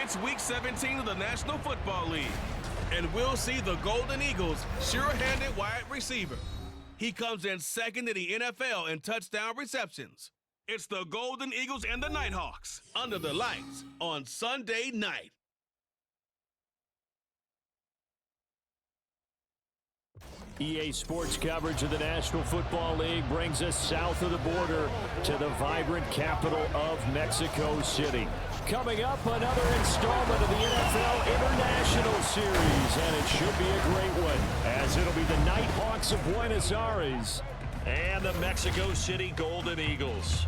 It's Week 17 of the National Football League, and we'll see the Golden Eagles' sure-handed wide receiver. He comes in second in the NFL in touchdown receptions. It's the Golden Eagles and the Nighthawks under the lights on Sunday night. EA Sports coverage of the National Football League brings us south of the border to the vibrant capital of Mexico City. Coming up, another installment of the NFL International Series, and it should be a great one, as it'll be the Nighthawks of Buenos Aires and the Mexico City Golden Eagles.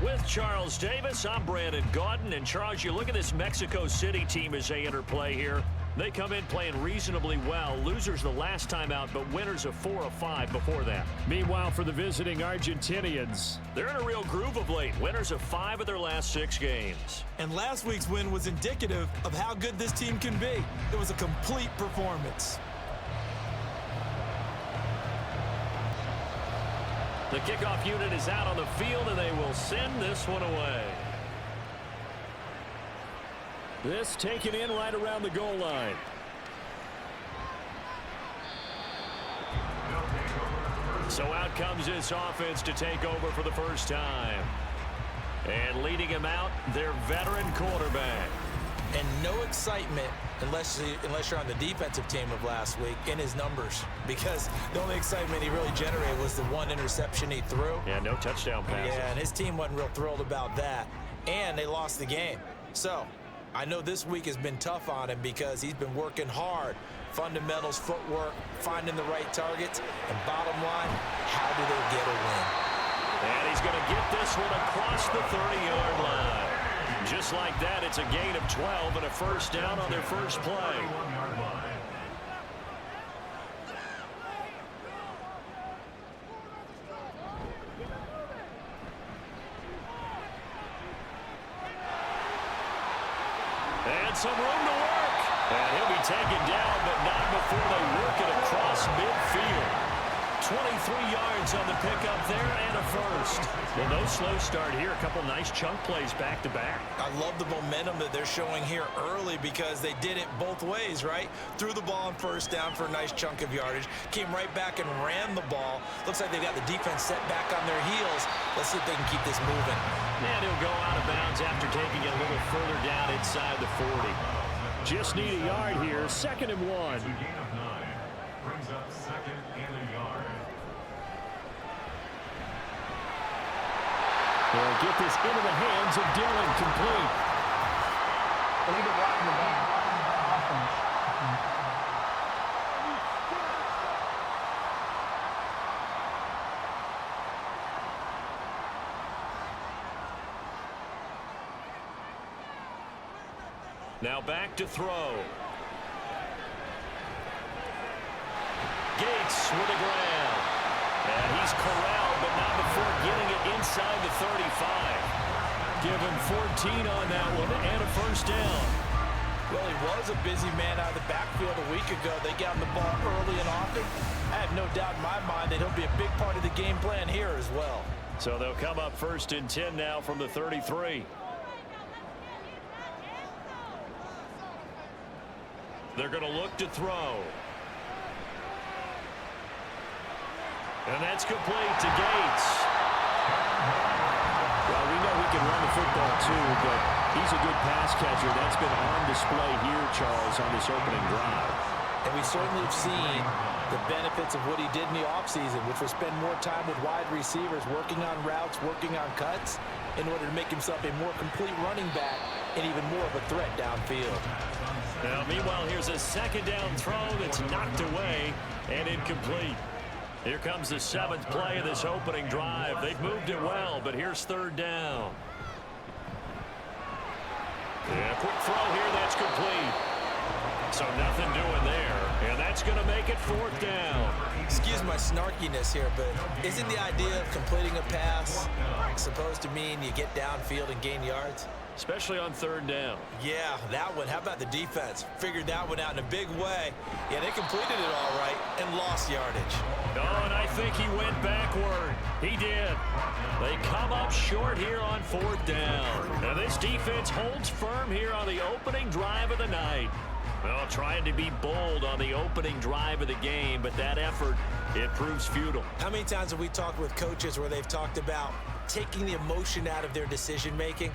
With Charles Davis, I'm Brandon Gaudin, and Charles, you look at this Mexico City team as they enter play here. They come in playing reasonably well. Losers the last time out, but winners of 4 of 5 before that. Meanwhile, for the visiting Argentinians, they're in a real groove of late. Winners of 5 of their last 6 games. And last week's win was indicative of how good this team can be. It was a complete performance. The kickoff unit is out on the field, and they will send this one away. This taken in right around the goal line. So out comes this offense to take over for the first time. And leading him out, their veteran quarterback. And no excitement unless you're on the defensive team of last week in his numbers. Because the only excitement he really generated was the one interception he threw. Yeah, no touchdown passes. Yeah, and his team wasn't real thrilled about that. And they lost the game. So I know this week has been tough on him because he's been working hard. Fundamentals, footwork, finding the right targets, and bottom line, how do they get a win? And he's going to get this one across the 30-yard line. Just like that, it's a gain of 12 and a first down on their first play. And some room to work. And he'll be taken down, but not before they work it across midfield. 23 yards on the pickup there and a first. Well, no slow start here. A couple nice chunk plays back-to-back. I love the momentum that they're showing here early because they did it both ways, right? Threw the ball on first down for a nice chunk of yardage. Came right back and ran the ball. Looks like they've got the defense set back on their heels. Let's see if they can keep this moving. And he'll go out of bounds after taking it a little further down inside the 40. Just need a yard here. 2nd and 1. Gain of 9 brings up 2nd and a yard. They'll get this into the hands of Dillon, complete. Now back to throw. Gates with a grab. And he's corralled, but not before getting it inside the 35. Give him 14 on that one and a first down. Well, he was a busy man out of the backfield a week ago. They got him the ball early and often. I have no doubt in my mind that he'll be a big part of the game plan here as well. So they'll come up 1st and 10 now from the 33. They're going to look to throw. And that's complete to Gates. Well, we know he can run the football too, but he's a good pass catcher. That's been on display here, Charles, on this opening drive. And we certainly have seen the benefits of what he did in the offseason, which was spend more time with wide receivers, working on routes, working on cuts, in order to make himself a more complete running back and even more of a threat downfield. Now, meanwhile, here's a 2nd down throw that's knocked away and incomplete. Here comes the 7th play of this opening drive. They've moved it well, but here's 3rd down. Yeah, quick throw here, that's complete. So nothing doing there, and that's going to make it 4th down. Excuse my snarkiness here, but isn't the idea of completing a pass supposed to mean you get downfield and gain yards? Especially on 3rd down. Yeah, that one. How about the defense? Figured that one out in a big way. Yeah, they completed it all right and lost yardage. Oh, and I think he went backward. He did. They come up short here on 4th down. Now this defense holds firm here on the opening drive of the night. Well, trying to be bold on the opening drive of the game, but that effort, it proves futile. How many times have we talked with coaches where they've talked about taking the emotion out of their decision-making?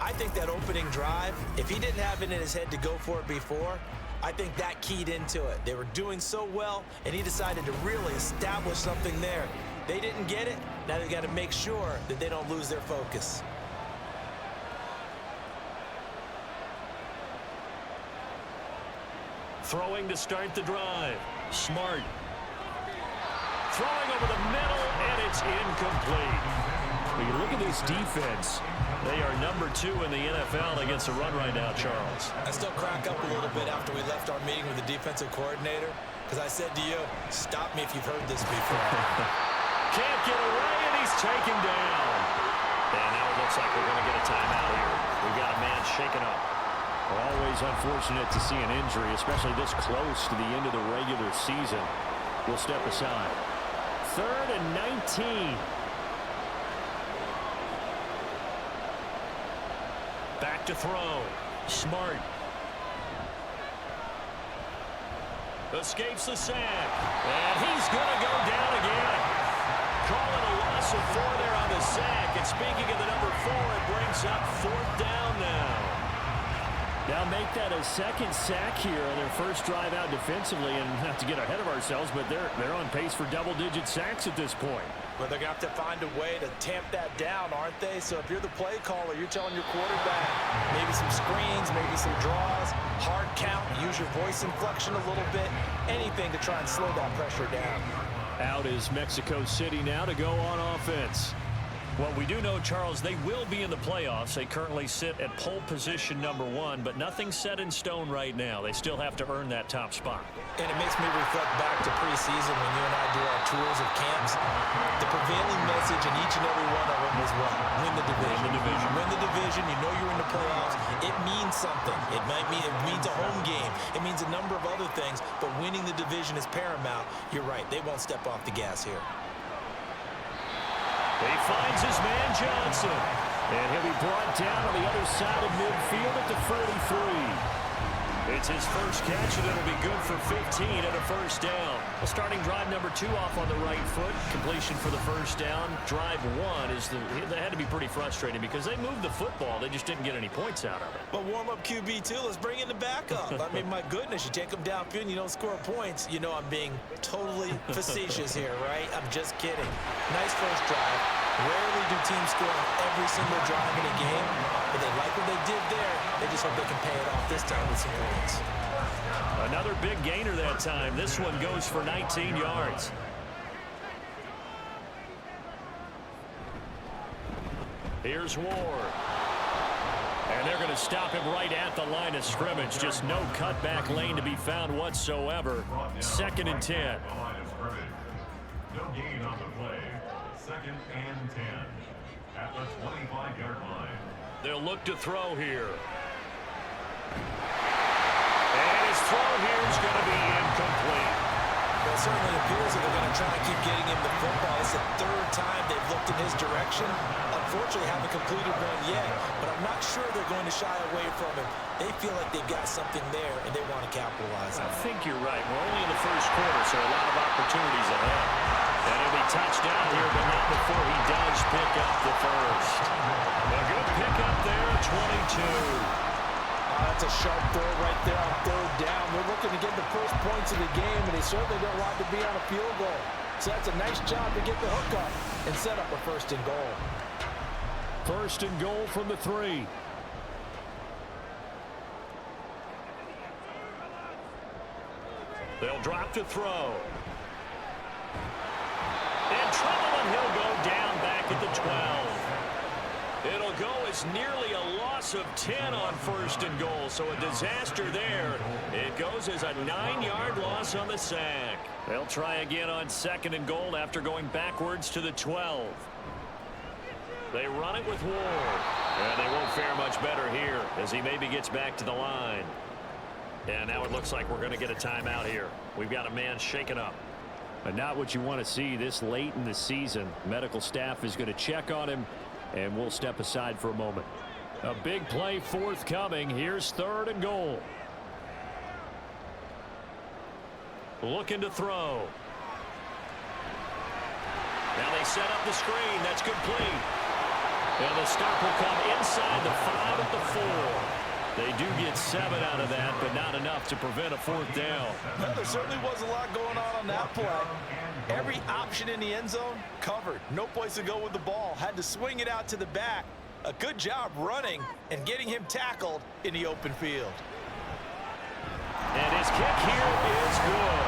I think that opening drive, if he didn't have it in his head to go for it before, I think that keyed into it. They were doing so well, and he decided to really establish something there. They didn't get it. Now they've got to make sure that they don't lose their focus. Throwing to start the drive. Smart. Throwing over the middle, and it's incomplete. When you look at this defense, they are number 2 in the NFL against the run right now, Charles. I still crack up a little bit after we left our meeting with the defensive coordinator, because I said to you, stop me if you've heard this before. Can't get away, and he's taken down. And now it looks like we're going to get a timeout here. We've got a man shaken up. Always unfortunate to see an injury, especially this close to the end of the regular season. We'll step aside. 3rd and 19. Back to throw. Smart. Escapes the sack. And he's going to go down again. Calling a loss of 4 there on the sack. And speaking of the number 4, it brings up 4th down now. Now make that a second sack here on their first drive out defensively, and not to get ahead of ourselves, but they're on pace for double-digit sacks at this point. Well, they're going to have to find a way to tamp that down, aren't they? So if you're the play caller, you're telling your quarterback maybe some screens, maybe some draws, hard count, use your voice inflection a little bit, anything to try and slow that pressure down. Out is Mexico City now to go on offense. Well, we do know, Charles, they will be in the playoffs. They currently sit at pole position number 1, but nothing's set in stone right now. They still have to earn that top spot. And it makes me reflect back to preseason when you and I do our tours of camps. The prevailing message in each and every one of them was what? Win the division. Win the division. Win the division. You know you're in the playoffs. It means something. It means a home game. It means a number of other things, but winning the division is paramount. You're right. They won't step off the gas here. He finds his man Johnson, and he'll be brought down on the other side of midfield at the 43. It's his first catch, and it'll be good for 15 and a first down. Well, starting drive number 2 off on the right foot. Completion for the first down. Drive 1 is they had to be pretty frustrating because they moved the football. They just didn't get any points out of it. But warm-up QB2, let's bring in the backup. I mean, my goodness, you take them downfield and you don't score points. You know I'm being totally facetious here, right? I'm just kidding. Nice first drive. Rarely do teams score on every single drive in a game, but they like what they did there. They just hope they can pay it off this time with some points. Another big gainer that time. This one goes for 19 yards. Here's Ward. And they're going to stop him right at the line of scrimmage. Just no cutback lane to be found whatsoever. 2nd and 10. No gain on the play. 2nd and 10 at the 25-yard line. They'll look to throw here. And his throw here is going to be incomplete. Well, it certainly appears that they're going to try to keep getting him the football. It's the 3rd time they've looked in his direction. Unfortunately, haven't completed one yet, but I'm not sure they're going to shy away from him. They feel like they've got something there, and they want to capitalize on it. I think you're right. We're only in the first quarter, so a lot of opportunities ahead. And he'll be touched down here, but not before he does pick up the first. A good pickup there, 22. That's a sharp throw right there on 3rd down. They're looking to get the first points of the game, and they certainly don't want to be on a field goal. So that's a nice job to get the hook up and set up a 1st and goal. 1st and goal from the 3. They'll drop to throw. In trouble, and he'll go down back at the 12. It'll go as nearly a loss of 10 on 1st and goal, so a disaster there. It goes as a 9-yard loss on the sack. They'll try again on 2nd and goal after going backwards to the 12. They run it with Ward. And they won't fare much better here as he maybe gets back to the line. And now it looks like we're going to get a timeout here. We've got a man shaken up. And not what you want to see this late in the season. Medical staff is going to check on him, and we'll step aside for a moment. A big play forthcoming. Here's 3rd and goal. Looking to throw. Now they set up the screen. That's complete. And the stop will come inside the 5 at the 4. They do get 7 out of that, but not enough to prevent a 4th down. Well, there certainly was a lot going on that play. Every option in the end zone covered. No place to go with the ball. Had to swing it out to the back. A good job running and getting him tackled in the open field. And his kick here is good.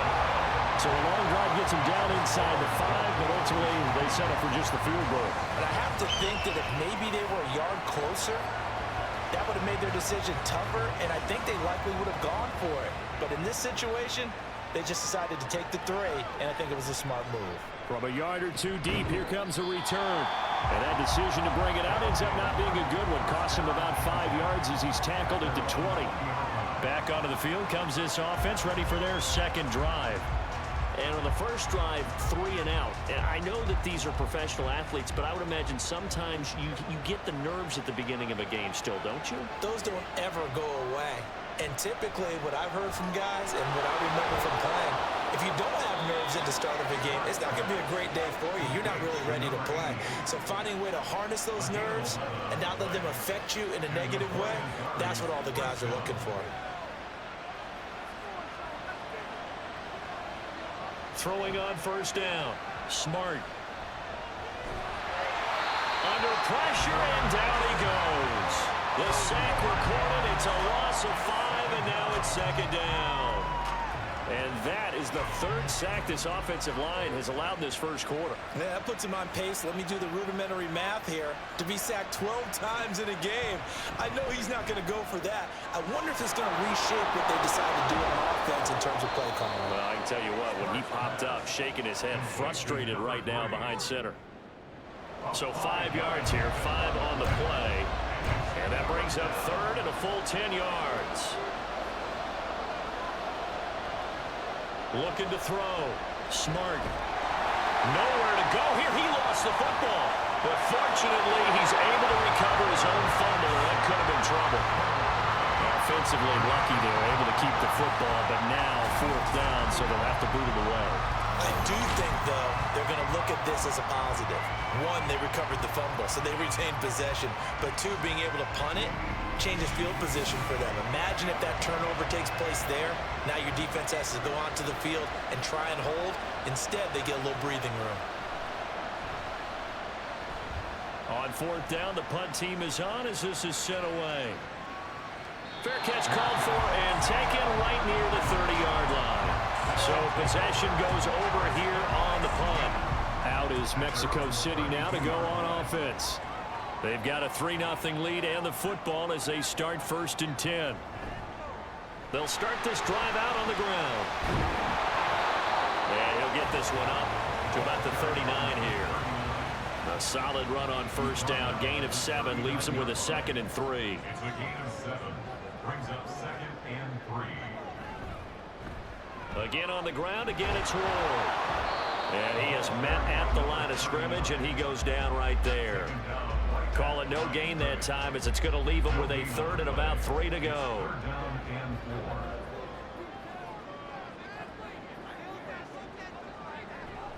So a long drive gets him down inside the 5, but ultimately they settle for just the field goal. And I have to think that if maybe they were a yard closer, that would have made their decision tougher, and I think they likely would have gone for it. But in this situation, they just decided to take the 3, and I think it was a smart move. From a yard or 2 deep, here comes a return. And that decision to bring it out ends up not being a good one. Costs him about 5 yards as he's tackled into 20. Back onto the field comes this offense, ready for their 2nd drive. And on the first drive, 3 and out. And I know that these are professional athletes, but I would imagine sometimes you get the nerves at the beginning of a game still, don't you? Those don't ever go away. And typically what I've heard from guys and what I remember from playing, if you don't have nerves at the start of a game, it's not going to be a great day for you. You're not really ready to play. So finding a way to harness those nerves and not let them affect you in a negative way, that's what all the guys are looking for. Throwing on 1st down. Smart. Under pressure, and down he goes. The sack recorded. It's a loss of 5, and now it's 2nd down. And that is the 3rd sack this offensive line has allowed in this first quarter. Yeah, that puts him on pace. Let me do the rudimentary math here. To be sacked 12 times in a game, I know he's not going to go for that. I wonder if it's going to reshape what they decide to do on offense in terms of play calling. Well, I can tell you what, when he popped up, shaking his head, frustrated right now behind center. So 5 yards here, 5 on the play. And that brings up 3rd and a full 10 yards. Looking to throw. Smart. Nowhere to go here. He lost the football. But fortunately, he's able to recover his own fumble, and that could have been trouble. Offensively lucky they were able to keep the football, but now 4th down, so they'll have to boot it away. I do think, though, they're going to look at this as a positive. 1, they recovered the fumble, so they retained possession. But 2, being able to punt it changes field position for them. Imagine if that turnover takes place there. Now your defense has to go onto the field and try and hold. Instead, they get a little breathing room. On 4th down, the punt team is on as this is sent away. Fair catch called for and taken right near the 30-yard line. So possession goes over here on the punt. Out is Mexico City now to go on offense. They've got a 3-0 lead and the football as they start 1st and 10. They'll start this drive out on the ground. And he'll get this one up to about the 39 here. A solid run on 1st down. Gain of 7 leaves him with a 2nd and 3. It's a gain of 7. Brings up 2nd and 3. Again on the ground. Again it's Ward. And he is met at the line of scrimmage, and he goes down right there. Call it no gain that time as it's going to leave him with a 3rd and about 3 to go. 3rd down and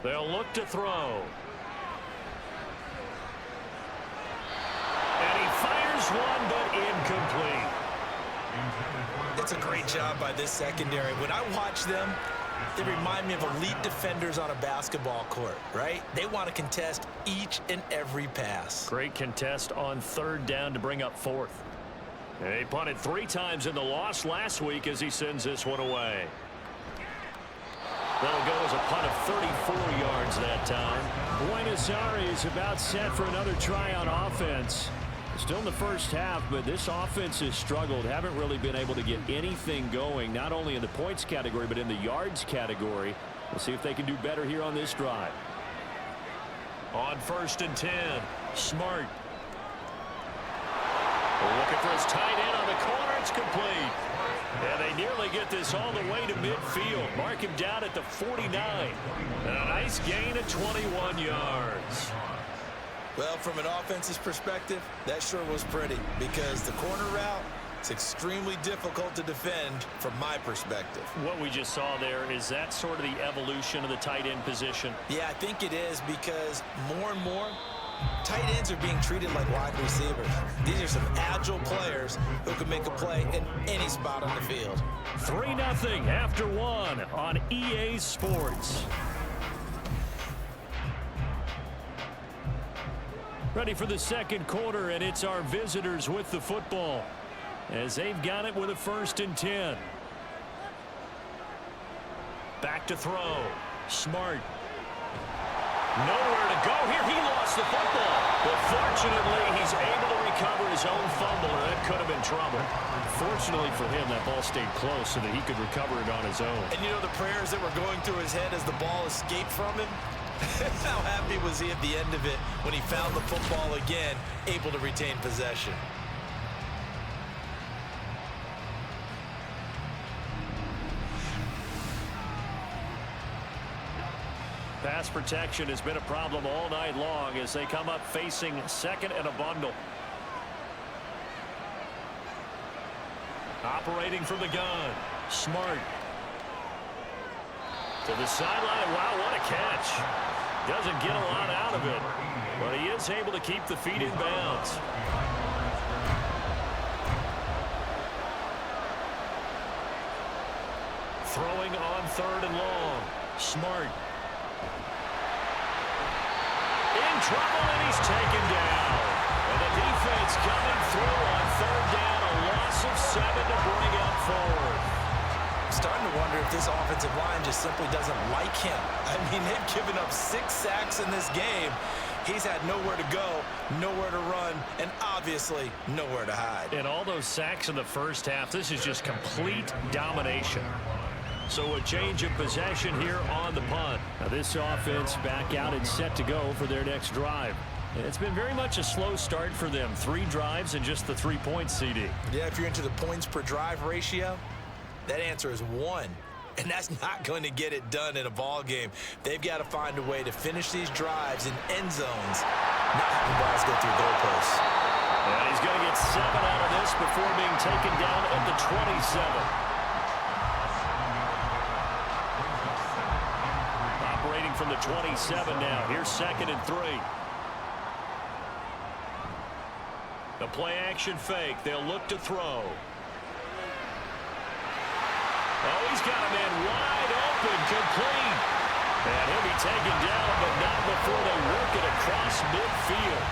4. They'll look to throw. And he fires one, but incomplete. It's a great job by this secondary. When I watch them, they remind me of elite defenders on a basketball court, right? They want to contest each and every pass. Great contest on 3rd down to bring up 4th. And he punted 3 times in the loss last week as he sends this one away. That'll go as a punt of 34 yards that time. Buenos Aires about set for another try on offense. Still in the first half, but this offense has struggled. Haven't really been able to get anything going, not only in the points category, but in the yards category. We'll see if they can do better here on this drive. On 1st and 10, Smart. Looking for his tight end on the corner. It's complete. And they nearly get this all the way to midfield. Mark him down at the 49. And a nice gain of 21 yards. Well, from an offense's perspective, that sure was pretty because the corner route, it's extremely difficult to defend from my perspective. What we just saw there, is that sort of the evolution of the tight end position? Yeah, I think it is because more and more, tight ends are being treated like wide receivers. These are some agile players who can make a play in any spot on the field. 3-0 after one on EA Sports. Ready for the second quarter, and it's our visitors with the football as they've got it with a 1st and 10. Back to throw. Smart. Nowhere to go here. He lost the football. But fortunately, he's able to recover his own fumble, and that could have been trouble. Fortunately for him, that ball stayed close so that he could recover it on his own. And you know the prayers that were going through his head as the ball escaped from him? How happy was he at the end of it when he found the football again, able to retain possession? Pass protection has been a problem all night long as they come up facing 2nd and a bundle. Operating from the gun. Smart. To the sideline. Wow, what a catch. Doesn't get a lot out of it, but he is able to keep the feet in bounds. Throwing on 3rd and long. Smart. In trouble, and he's taken down. And the defense coming through on 3rd down. A loss of 7 to bring up 4th. I'm starting to wonder if this offensive line just simply doesn't like him. I mean, they've given up 6 sacks in this game. He's had nowhere to go, nowhere to run, and obviously nowhere to hide. And all those sacks in the first half, this is just complete domination. So a change of possession here on the punt. Now this offense back out and set to go for their next drive. And it's been very much a slow start for them. 3 drives and just the 3 points, CD. Yeah, if you're into the points per drive ratio, that answer is 1. And that's not going to get it done in a ball game. They've got to find a way to finish these drives in end zones, not having balls go through goalposts. And he's going to get 7 out of this before being taken down at the 27. Operating from the 27 now. Here's 2nd and 3. The play action fake. They'll look to throw. Oh, he's got a man wide open, complete. And he'll be taken down, but not before they work it across midfield.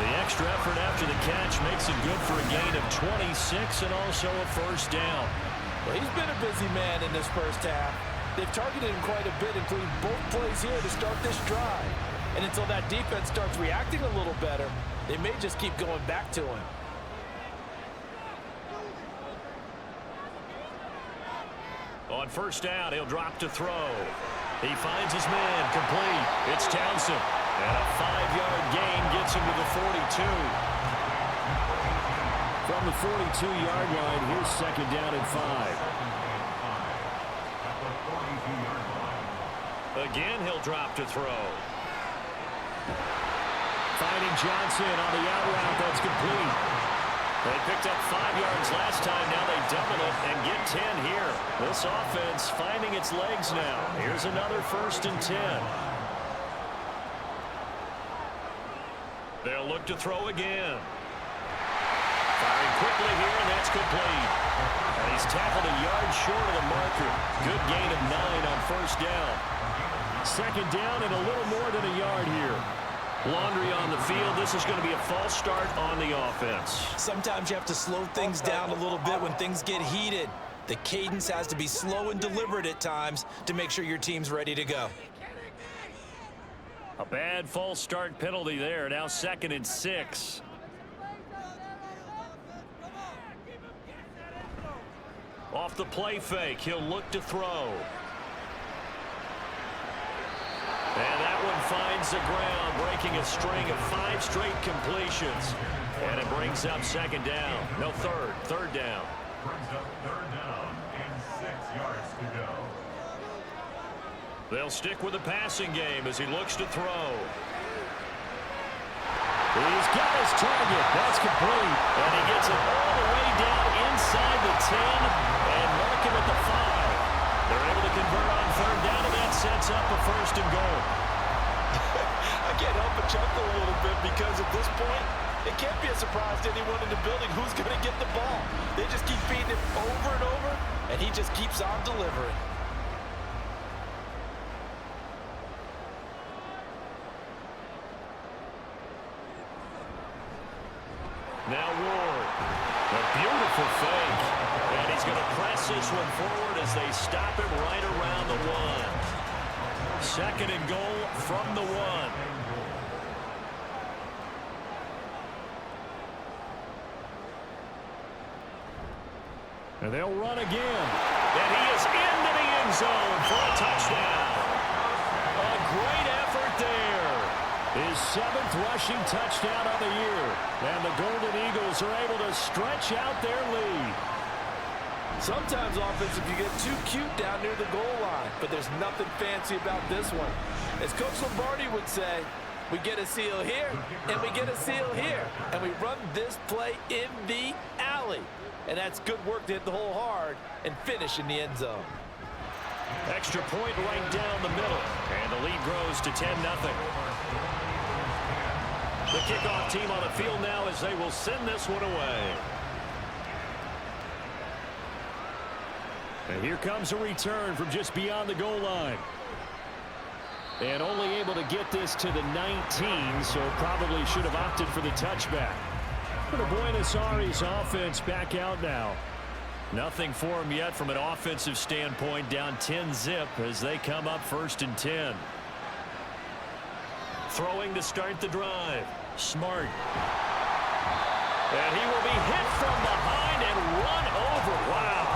The extra effort after the catch makes it good for a gain of 26 and also a 1st down. Well, he's been a busy man in this first half. They've targeted him quite a bit, including both plays here to start this drive. And until that defense starts reacting a little better, they may just keep going back to him. On 1st down, he'll drop to throw. He finds his man, complete. It's Townsend. And a 5-yard gain gets him to the 42. From the 42-yard line, here's 2nd down and 5. Again, he'll drop to throw. Finding Johnson on the out route. That's complete. They picked up 5 yards last time. Now they double it and get 10 here. This offense finding its legs now. Here's another 1st and 10. They'll look to throw again. Firing quickly here, and that's complete. And he's tackled a yard short of the marker. Good gain of 9 on 1st down. 2nd down and a little more than a yard here. Laundry on the field. This is going to be a false start on the offense. Sometimes you have to slow things down a little bit when things get heated. The cadence has to be slow and deliberate at times to make sure your team's ready to go. A bad false start penalty there. Now 2nd and 6. Off the play fake, he'll look to throw. And that one finds the ground, breaking a string of 5 straight completions. And it brings up 2nd down. No, 3rd down. brings up 3rd down and 6 yards to go. They'll stick with the passing game as he looks to throw. He's got his target. That's complete. And he gets it all the way down inside the 10 and mark him at the 5. They're able to convert on 3rd down, and that sets up a 1st and goal. I can't help but chuckle a little bit because at this point, it can't be a surprise to anyone in the building who's going to get the ball. They just keep feeding it over and over, and he just keeps on delivering. Now Ward, a beautiful fake, and he's going to press this one forward as they stop him right around the 1. 2nd and goal from the 1. And they'll run again, and he is into the end zone for a touchdown. A great effort there. His 7th rushing touchdown of the year. And the Golden Eagles are able to stretch out their lead. Sometimes offensive, you get too cute down near the goal line, but there's nothing fancy about this one. As Coach Lombardi would say, we get a seal here, and we get a seal here, and we run this play in the alley. And that's good work to hit the hole hard and finish in the end zone. Extra point right down the middle, and the lead grows to 10-0. The kickoff team on the field now as they will send this one away. And here comes a return from just beyond the goal line. And only able to get this to the 19, so probably should have opted for the touchback. For the Buenos Aires offense back out now. Nothing for them yet from an offensive standpoint, down 10-zip as they come up 1st and 10. Throwing to start the drive. Smart. And he will be hit from behind and run over. Wow.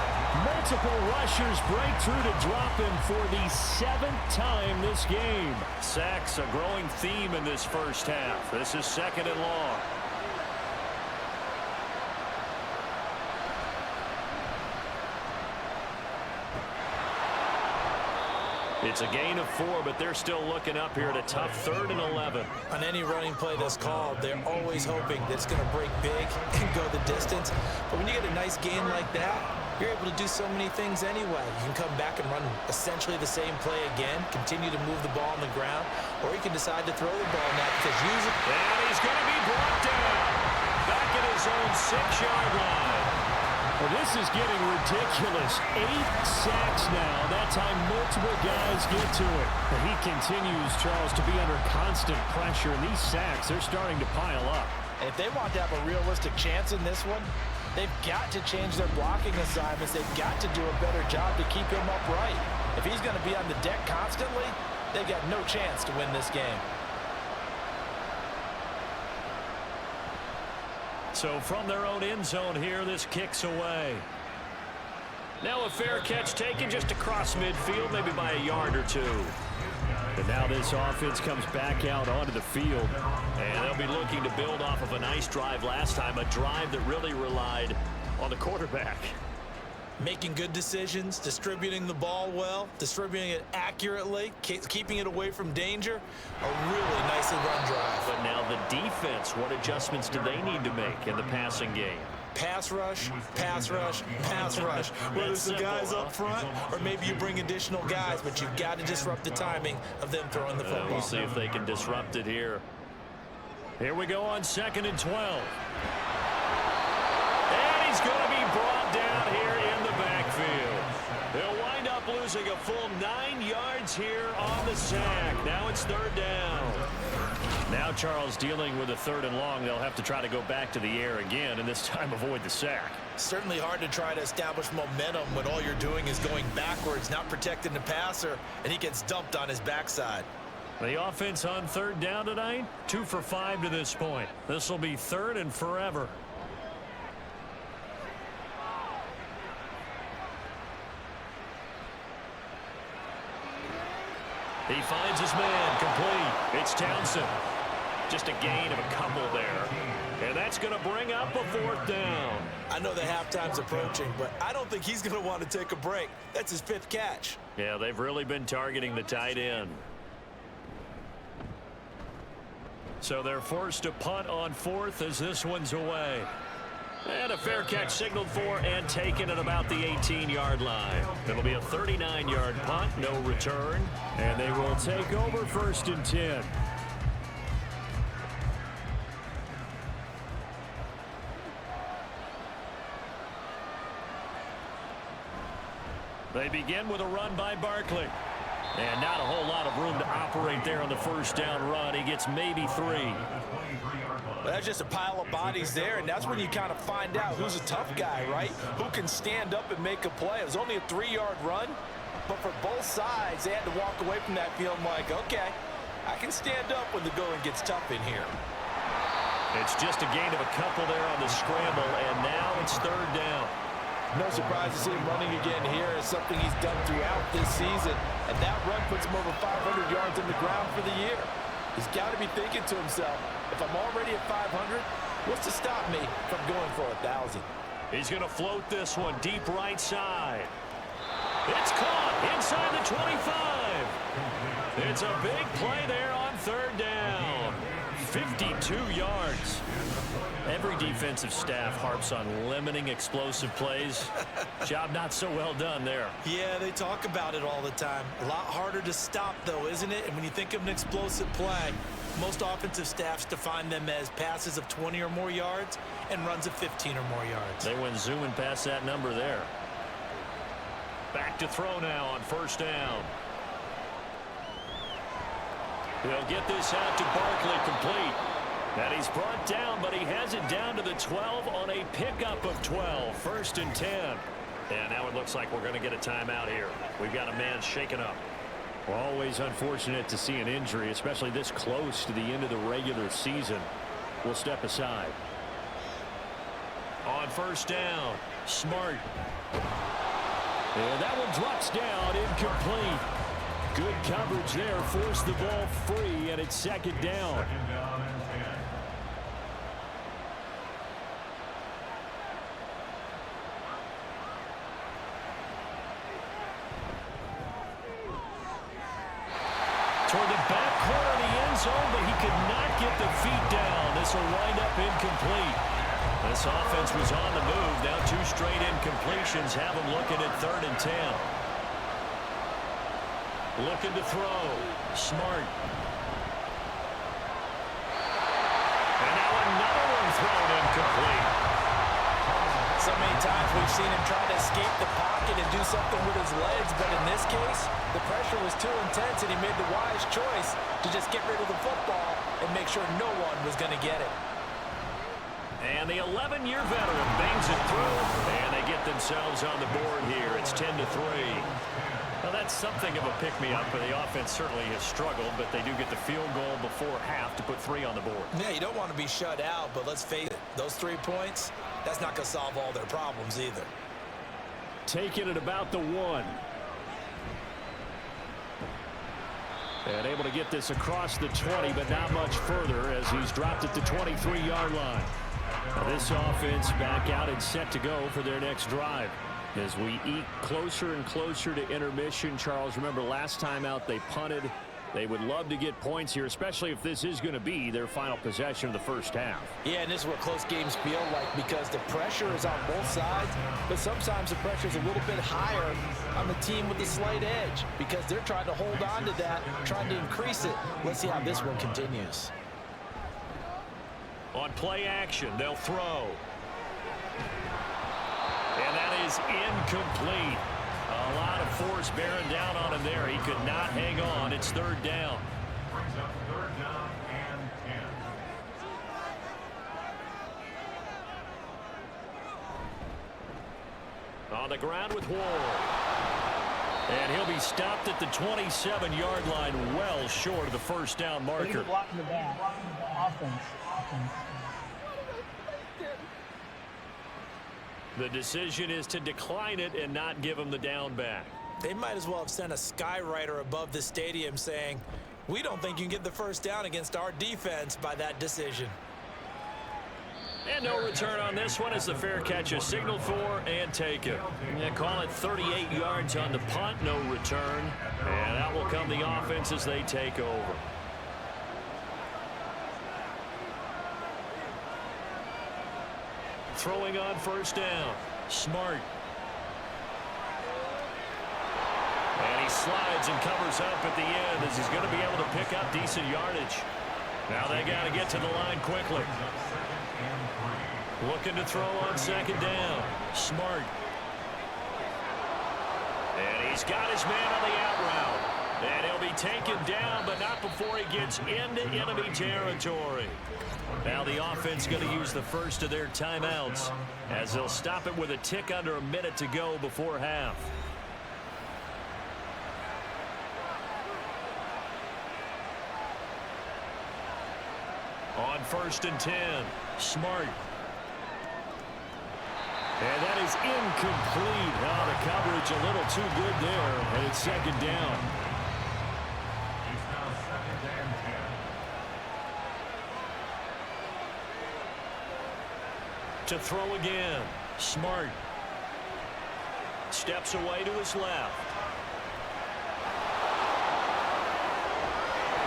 Multiple rushers break through to drop him for the 7th time this game. Sacks a growing theme in this first half. This is 2nd and long. It's a gain of 4, but they're still looking up here at a tough 3rd and 11. On any running play that's called, they're always hoping that it's going to break big and go the distance. But when you get a nice gain like that, you're able to do so many things anyway. You can come back and run essentially the same play again, continue to move the ball on the ground, or you can decide to throw the ball now because usually... And he's going to be brought down back at his own 6-yard line. Well, this is getting ridiculous. 8 sacks now. That time multiple guys get to it. But he continues, Charles, to be under constant pressure. And these sacks, they're starting to pile up. And if they want to have a realistic chance in this one, they've got to change their blocking assignments. They've got to do a better job to keep him upright. If he's going to be on the deck constantly, they've got no chance to win this game. So from their own end zone here, this kicks away. Now a fair catch taken just across midfield, maybe by a yard or 2. And now this offense comes back out onto the field. And they'll be looking to build off of a nice drive last time, a drive that really relied on the quarterback. Making good decisions, distributing the ball well, distributing it accurately, keeping it away from danger. A really nicely run drive. But now the defense, what adjustments do they need to make in the passing game? Pass rush, pass rush, pass rush. Whether it's the guys up front or maybe you bring additional guys, but you've got to disrupt the timing of them throwing the football. We'll see if they can disrupt it here. Here we go on 2nd and 12. And he's going to be brought down here in the backfield. They'll wind up losing a full 9 yards here on the sack. Now it's 3rd down. Now Charles dealing with a 3rd and long. They'll have to try to go back to the air again and this time avoid the sack. Certainly hard to try to establish momentum when all you're doing is going backwards, not protecting the passer, and he gets dumped on his backside. The offense on 3rd down tonight, 2 for 5 to this point. This will be 3rd and forever. He finds his man, complete. It's Townsend. Just a gain of a couple there. And That's going to bring up a 4th down. I know the halftime's approaching, but I don't think he's going to want to take a break. That's his 5th catch. Yeah, they've really been targeting the tight end. So they're forced to punt on 4th as this one's away. And a fair catch signaled for and taken at about the 18-yard line. It'll be a 39-yard punt, no return. And they will take over 1st and 10. They begin with a run by Barkley. And not a whole lot of room to operate there on the 1st down run. He gets maybe 3. Well, that's just a pile of bodies there, and that's when you kind of find out who's a tough guy, right? Who can stand up and make a play. It was only a 3-yard run, but for both sides, they had to walk away from that feeling like, okay, I can stand up when the going gets tough in here. It's just a gain of a couple there on the scramble, and now it's 3rd down. No surprise to see him running again here. It's something he's done throughout this season, and that run puts him over 500 yards on the ground for the year. He's got to be thinking to himself, if I'm already at 500, what's to stop me from going for 1,000? He's going to float this one deep right side. It's caught inside the 25. It's a big play there on 3rd down. 52 yards. Every defensive staff harps on limiting explosive plays. Job not so well done there. Yeah, they talk about it all the time. A lot harder to stop, though, isn't it? And when you think of an explosive play, most offensive staffs define them as passes of 20 or more yards and runs of 15 or more yards. They went zooming past that number there. Back to throw now on 1st down. He'll get this out to Barkley complete. And he's brought down, but he has it down to the 12 on a pickup of 12. 1st and 10. And now it looks like we're going to get a timeout here. We've got a man shaken up. Always unfortunate to see an injury, especially this close to the end of the regular season. We'll step aside. On 1st down, Smart. And that one drops down, incomplete. Good coverage there, forced the ball free, and it's 2nd down. 2nd down and 10. Toward the back corner of the end zone, but he could not get the feet down. This will wind up incomplete. This offense was on the move. Now 2 straight incompletions have them looking at 3rd and 10. Looking to throw. Smart. And now another one thrown incomplete. So many times we've seen him try to escape the pocket and do something with his legs, but in this case, the pressure was too intense and he made the wise choice to just get rid of the football and make sure no one was going to get it. And the 11-year veteran bangs it through, and they get themselves on the board here. It's 10-3. Well, that's something of a pick-me-up, but the offense certainly has struggled, but they do get the field goal before half to put 3 on the board. Yeah, you don't want to be shut out, but let's face it, those 3 points, that's not going to solve all their problems either. Taking it about the 1. And able to get this across the 20, but not much further as he's dropped at the 23-yard line. Now this offense back out and set to go for their next drive. As we eat closer and closer to intermission, Charles, remember last time out they punted. They would love to get points here, especially if this is going to be their final possession of the first half. Yeah, and this is what close games feel like because the pressure is on both sides, but sometimes the pressure is a little bit higher on the team with the slight edge because they're trying to hold on to that, trying to increase it. Let's see how this one continues. On play action, they'll throw. And that is incomplete. A lot of force bearing down on him there. He could not hang on. It's 3rd down. Brings up 3rd down and 10. On the ground with Ward. And he'll be stopped at the 27-yard line, well short of the first down marker. Blocking the back. Offense. The decision is to decline it and not give him the down back. They might as well have sent a skywriter above the stadium saying, we don't think you can get the first down against our defense by that decision. And no return on this one as the fair catch is signaled for and taken. Yeah, call it 38 yards on the punt, no return. And out will come the offense as they take over. Throwing on first down. Smart. And he slides and covers up at the end as he's going to be able to pick up decent yardage. Now they got to get to the line quickly. Looking to throw on second down. Smart. And he's got his man on the out route. And he'll be taken down, but not before he gets into enemy territory. Now the offense going to use the first of their timeouts as they'll stop it with a tick under a minute to go before half. On first and 10, Smart. And that is incomplete. Oh, the coverage a little too good there, and it's second down. It's now second and 10. To throw again, Smart. Steps away to his left.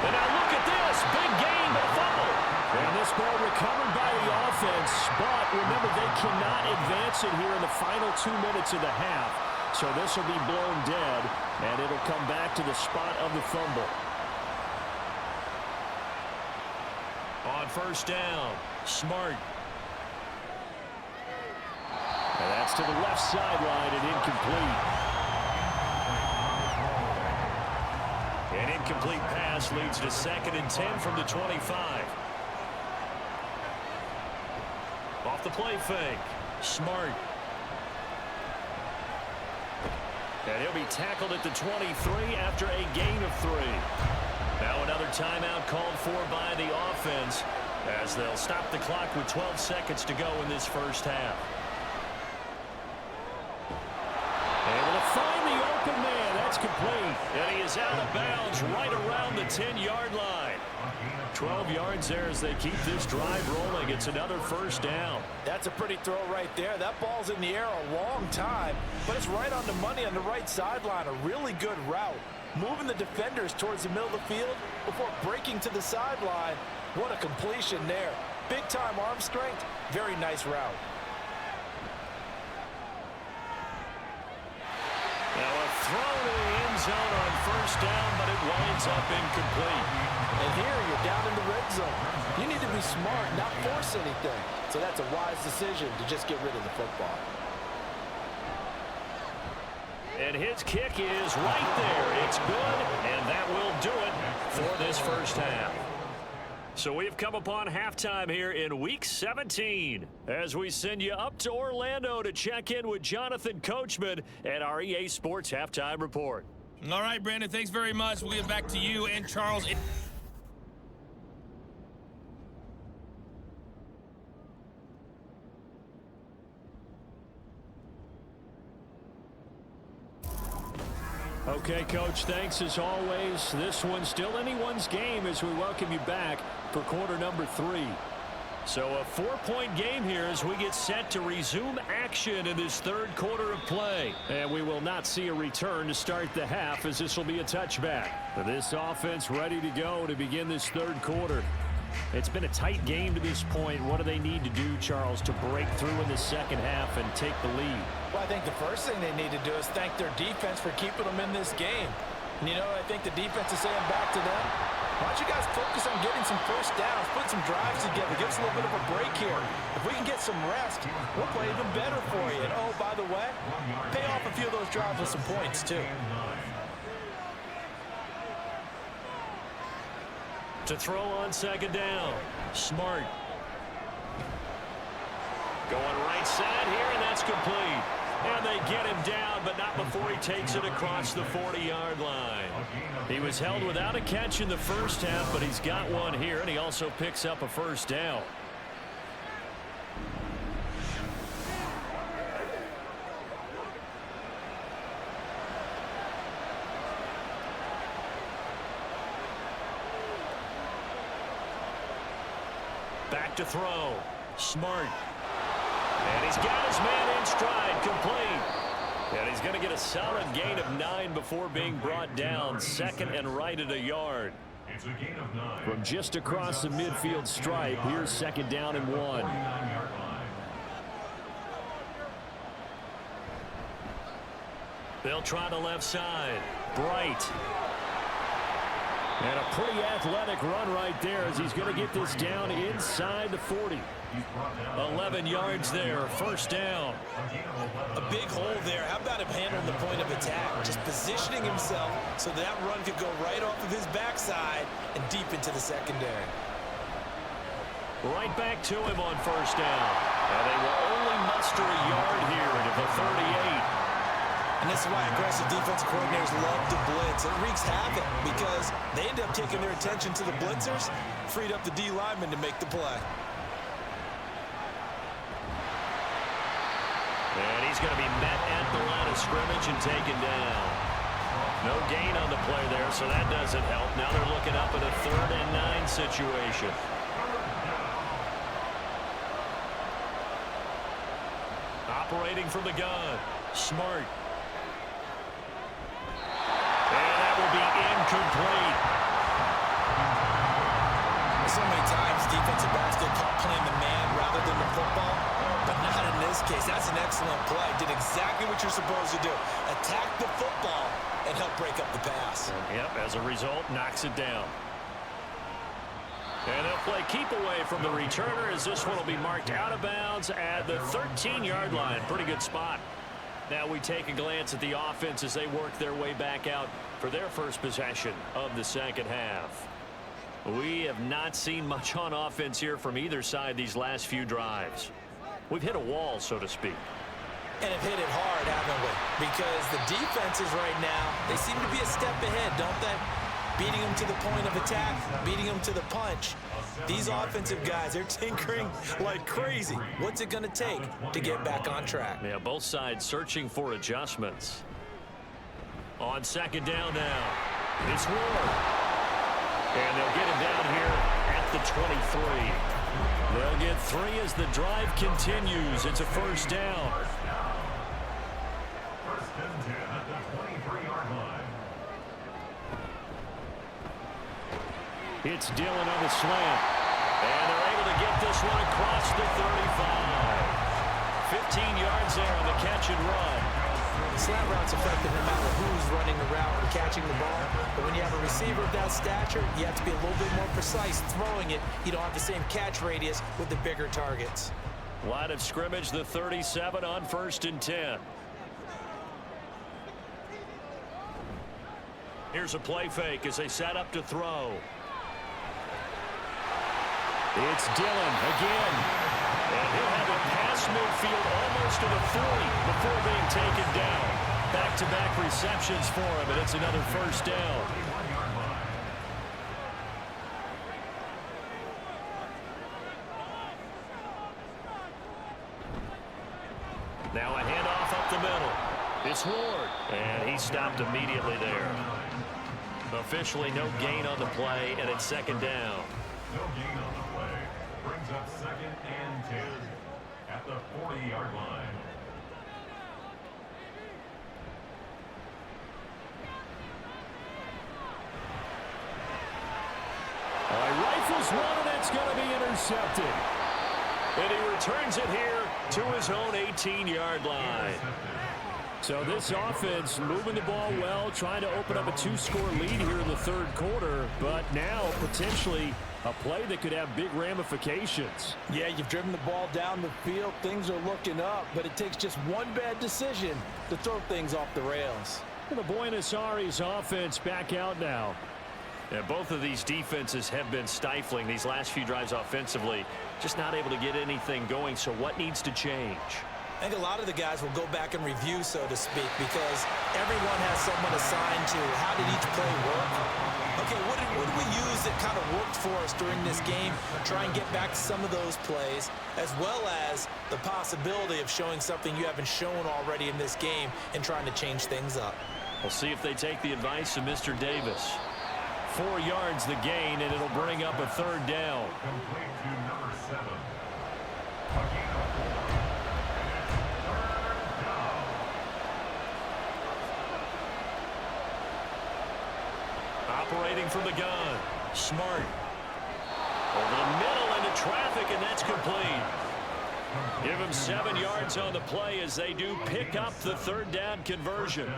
And now look at this, big gain, but a fumble. And this ball recovered by the offense, but remember they cannot advance it here in the final 2 minutes of the half. So this will be blown dead, and it'll come back to the spot of the fumble. On first down, Smart. And that's to the left sideline and incomplete. An incomplete pass leads to second and 10 from the 25. Off the play fake. Smart. And he'll be tackled at the 23 after a gain of 3. Now another timeout called for by the offense as they'll stop the clock with 12 seconds to go in this first half. Able to find the open man. That's complete. And he is out of bounds right around the 10-yard line. 12 yards there as they keep this drive rolling. It's another first down. That's a pretty throw right there. That ball's in the air a long time, but it's right on the money on the right sideline. A really good route. Moving the defenders towards the middle of the field before breaking to the sideline. What a completion there. Big-time arm strength. Very nice route. Now a throw to the end zone on first down, but it winds up incomplete. And here you're down in the red zone. You need to be smart, not force anything. So that's a wise decision to just get rid of the football. And his kick is right there. It's good, and that will do it for this first half. So we've come upon halftime here in Week 17 as we send you up to Orlando to check in with Jonathan Coachman at our EA Sports Halftime Report. All right, Brandon, thanks very much. We'll get back to you and Charles. Okay, Coach, thanks as always. This one's still anyone's game as we welcome you back for quarter number 3. So a 4-point game here as we get set to resume action in this third quarter of play. And we will not see a return to start the half as this will be a touchback. This offense ready to go to begin this third quarter. It's been a tight game to this point. What do they need to do, Charles, to break through in the second half and take the lead? Well, I think the first thing they need to do is thank their defense for keeping them in this game. And, you know, I think the defense is saying back to them, why don't you guys focus on getting some first downs, put some drives together, give us a little bit of a break here. If we can get some rest, we'll play even better for you. And, oh, by the way, pay off a few of those drives with some points, too. To throw on second down, Smart. Going right side here, and that's complete. And they get him down, but not before he takes it across the 40-yard line. He was held without a catch in the first half, but he's got one here, and he also picks up a first down. Back to throw. Smart. And he's got his man in stride, complete. And he's going to get a solid gain of 9 before being brought down, second and right at a yard. It's a gain of 9. From just across the midfield stripe, here's second down and 1. They'll try the left side. Bright. And a pretty athletic run right there as he's going to get this down inside the 40. 11 yards there, first down. A big hole there. How about him handling the point of attack? Just positioning himself so that run could go right off of his backside and deep into the secondary. Right back to him on first down. And they will only muster a yard here to the 38. And this is why aggressive defensive coordinators love to blitz. It wreaks havoc because they end up taking their attention to the blitzers, freed up the D lineman to make the play. And he's going to be met at the line of scrimmage and taken down. No gain on the play there, so that doesn't help. Now they're looking up at a 3rd and 9 situation. Operating from the gun. Smart. And that will be incomplete. So many times defensive backs get caught playing the man rather than the football, but not in this case. That's an excellent play. Did exactly what you're supposed to do. Attack the football and help break up the pass. Yep, as a result, knocks it down. And they'll play keep away from the returner as this one will be marked out of bounds at the 13-yard line. Pretty good spot. Now we take a glance at the offense as they work their way back out for their first possession of the second half. We have not seen much on offense here from either side these last few drives. We've hit a wall, so to speak. And have hit it hard, haven't we? Because the defenses right now, they seem to be a step ahead, don't they? Beating them to the point of attack, beating them to the punch. These offensive guys, they're tinkering like crazy. What's it going to take to get back on track? Yeah, both sides searching for adjustments. On second down now, it's Ward. And they'll get him down here at the 23. They'll get 3 as the drive continues. It's a first down. First and 10 at the 23-yard line. It's Dillon on the slant. And they're able to get this one across the 35. 15 yards there on the catch and run. Slant route's effective no matter who's running the route and catching the ball. But when you have a receiver of that stature, you have to be a little bit more precise throwing it. You don't have the same catch radius with the bigger targets. Line of scrimmage, the 37 on first and 10. Here's a play fake as they set up to throw. It's Dillon again. And he'll have it past midfield almost to the 40 before being taken down. Back-to-back receptions for him, and it's another first down. Now a handoff up the middle. It's Ward, and he stopped immediately there. Officially no gain on the play, and it's second down. No gain on the play. Brings up second and 10 at the 40-yard line. Rifles one, and it's going to be intercepted. And he returns it here to his own 18-yard line. So this offense moving the ball well, trying to open up a 2-score lead here in the third quarter, but now potentially a play that could have big ramifications. Yeah, you've driven the ball down the field. Things are looking up, but it takes just one bad decision to throw things off the rails. The Buenos Aires offense back out now. Yeah, both of these defenses have been stifling these last few drives offensively. Just not able to get anything going, so what needs to change? I think a lot of the guys will go back and review, so to speak, because everyone has someone assigned to how did each play work. Okay, what did we use that kind of worked for us during this game? Try and get back to some of those plays, as well as the possibility of showing something you haven't shown already in this game and trying to change things up. We'll see if they take the advice of Mr. Davis. 4 yards the gain, and it'll bring up a third down. Complete to number 7. initiating from the gun. Smart. Over the middle into traffic, and that's complete. Give him 7 yards on the play as they do pick up the third down conversion.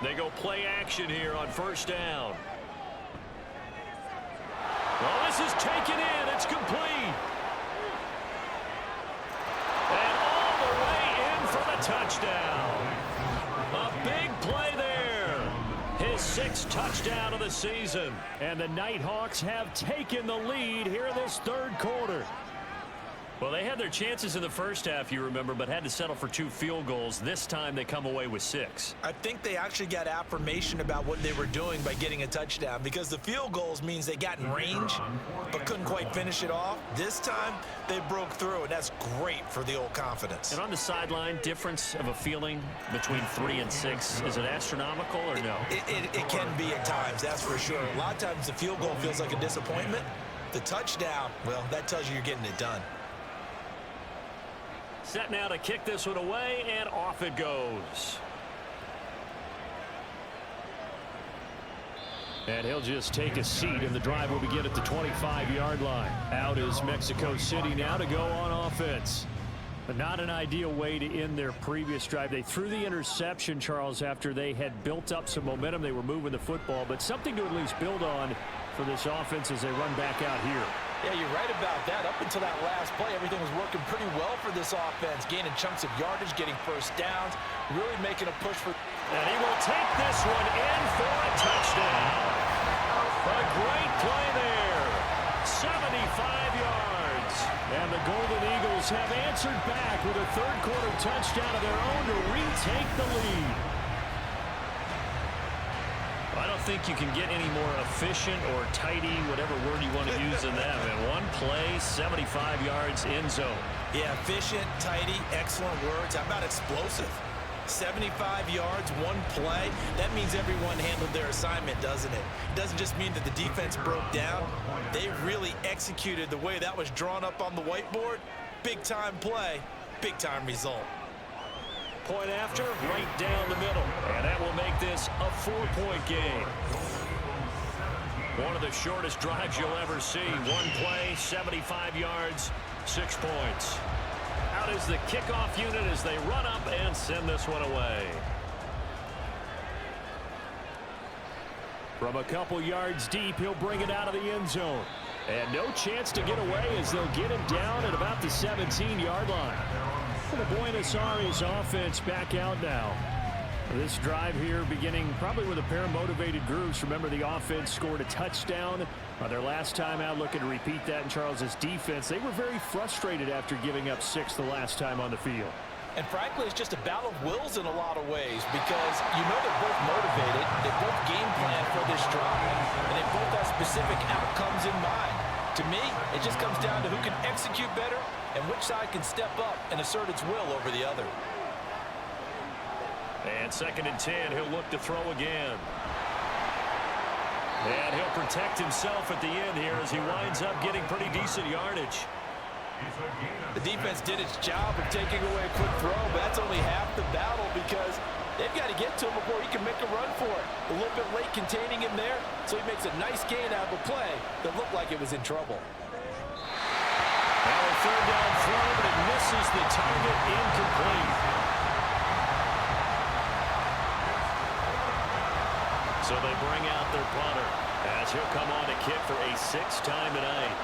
They go play action here on first down. Well, this is taken in. It's complete. And all the way in for the touchdown. A big play there. His 6th touchdown of the season. And the Nighthawks have taken the lead here in this third quarter. Well, they had their chances in the first half, you remember, but had to settle for 2 field goals. This time they come away with 6. I think they actually got affirmation about what they were doing by getting a touchdown, because the field goals means they got in range but couldn't quite finish it off. This time they broke through, and that's great for the old confidence. And on the sideline, difference of a feeling between 3 and 6, is it astronomical or no? It can be at times, that's for sure. A lot of times the field goal feels like a disappointment. The touchdown, well, that tells you you're getting it done. Set now to kick this one away, and off it goes. And he'll just take a seat, and the drive will begin at the 25-yard line. Out is Mexico City now to go on offense. But not an ideal way to end their previous drive. They threw the interception, Charles, after they had built up some momentum. They were moving the football, but something to at least build on for this offense as they run back out here. Yeah, you're right about that. Up until that last play, everything was working pretty well for this offense. Gaining chunks of yardage, getting first downs, really making a push for... And he will take this one in for a touchdown. A great play there. 75 yards. And the Golden Eagles have answered back with a third-quarter touchdown of their own to retake the lead. I don't think you can get any more efficient or tidy, whatever word you want to use in that. Man, one play, 75 yards, end zone. Yeah, efficient, tidy, excellent words. How about explosive? 75 yards, one play. That means everyone handled their assignment, doesn't it? It doesn't just mean that the defense broke down. They really executed the way that was drawn up on the whiteboard. Big-time play, big-time result. Point after, right down the middle. And that will make this a 4-point game. One of the shortest drives you'll ever see. One play, 75 yards, 6 points. Out is the kickoff unit as they run up and send this one away. From a couple yards deep, he'll bring it out of the end zone. And no chance to get away as they'll get him down at about the 17-yard line. The Buenos Aires offense back out now. This drive here beginning probably with a pair of motivated groups. Remember, the offense scored a touchdown on their last time out, looking to repeat that in Charles's defense. They were very frustrated after giving up 6 the last time on the field. And frankly, it's just a battle of wills in a lot of ways, because you know they're both motivated, they both game plan for this drive, and they both have specific outcomes in mind. To me, it just comes down to who can execute better and which side can step up and assert its will over the other. And 2nd and 10, he'll look to throw again. And he'll protect himself at the end here as he winds up getting pretty decent yardage. The defense did its job of taking away a quick throw, but that's only half the battle, because they've got to get to him before he can make a run for it. A little bit late containing him there, so he makes a nice gain out of a play that looked like it was in trouble. Now a 3rd down throw, but it misses the target, incomplete. So they bring out their punter as he'll come on to kick for a 6th time tonight.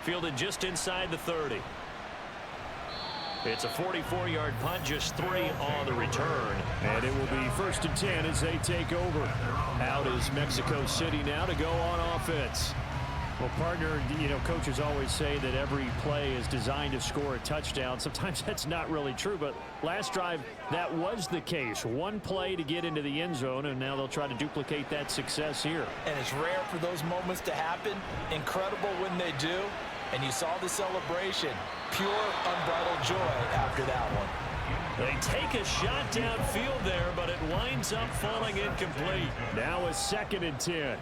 Fielded just inside the 30. It's a 44-yard punt, just 3 on the return. And it will be 1st and 10 as they take over. Out is Mexico City now to go on offense. Well, partner, you know, coaches always say that every play is designed to score a touchdown. Sometimes that's not really true, but last drive, that was the case. One play to get into the end zone, and now they'll try to duplicate that success here. And it's rare for those moments to happen. Incredible when they do. And you saw the celebration. Pure, unbridled joy after that one. They take a shot downfield there, but it winds up falling incomplete. Now a 2nd and 10.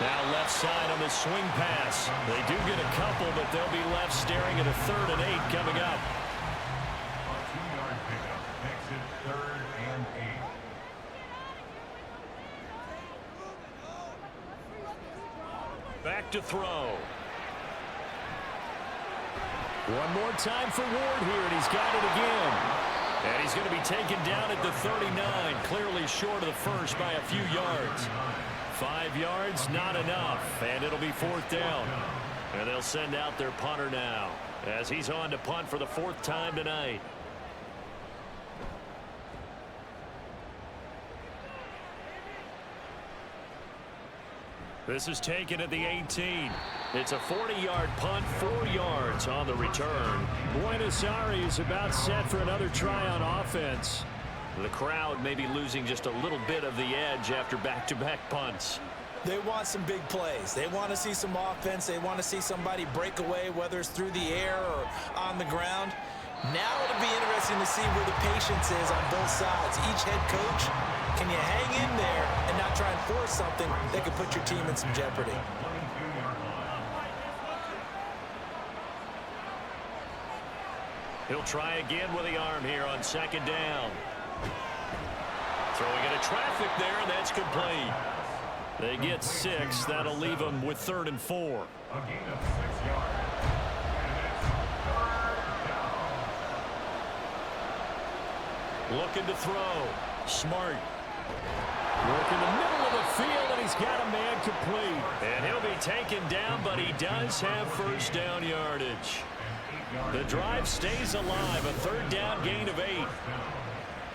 Now left side on the swing pass. They do get a couple, but they'll be left staring at a 3rd and 8 coming up. A 2-yard pickup makes it 3rd and 8. Back to throw. One more time for Ward here, and he's got it again. And he's going to be taken down at the 39, clearly short of the first by a few yards. 5 yards, not enough, and it'll be 4th down. And they'll send out their punter now, as he's on to punt for the 4th time tonight. This is taken at the 18. It's a 40-yard punt, 4 yards on the return. Buenos Aires about set for another try on offense. The crowd may be losing just a little bit of the edge after back-to-back punts. They want some big plays. They want to see some offense. They want to see somebody break away, whether it's through the air or on the ground. Now it'll be interesting to see where the patience is on both sides. Each head coach, can you hang in there and not try and force something that could put your team in some jeopardy? He'll try again with the arm here on 2nd down. Throwing into traffic there, and that's complete. They get 6. That'll leave them with 3rd and 4. A gain of 6 yards. Looking to throw. Smart. Work in the middle of the field, and he's got a man complete. And he'll be taken down, but he does have 1st down yardage. The drive stays alive, a 3rd down gain of 8.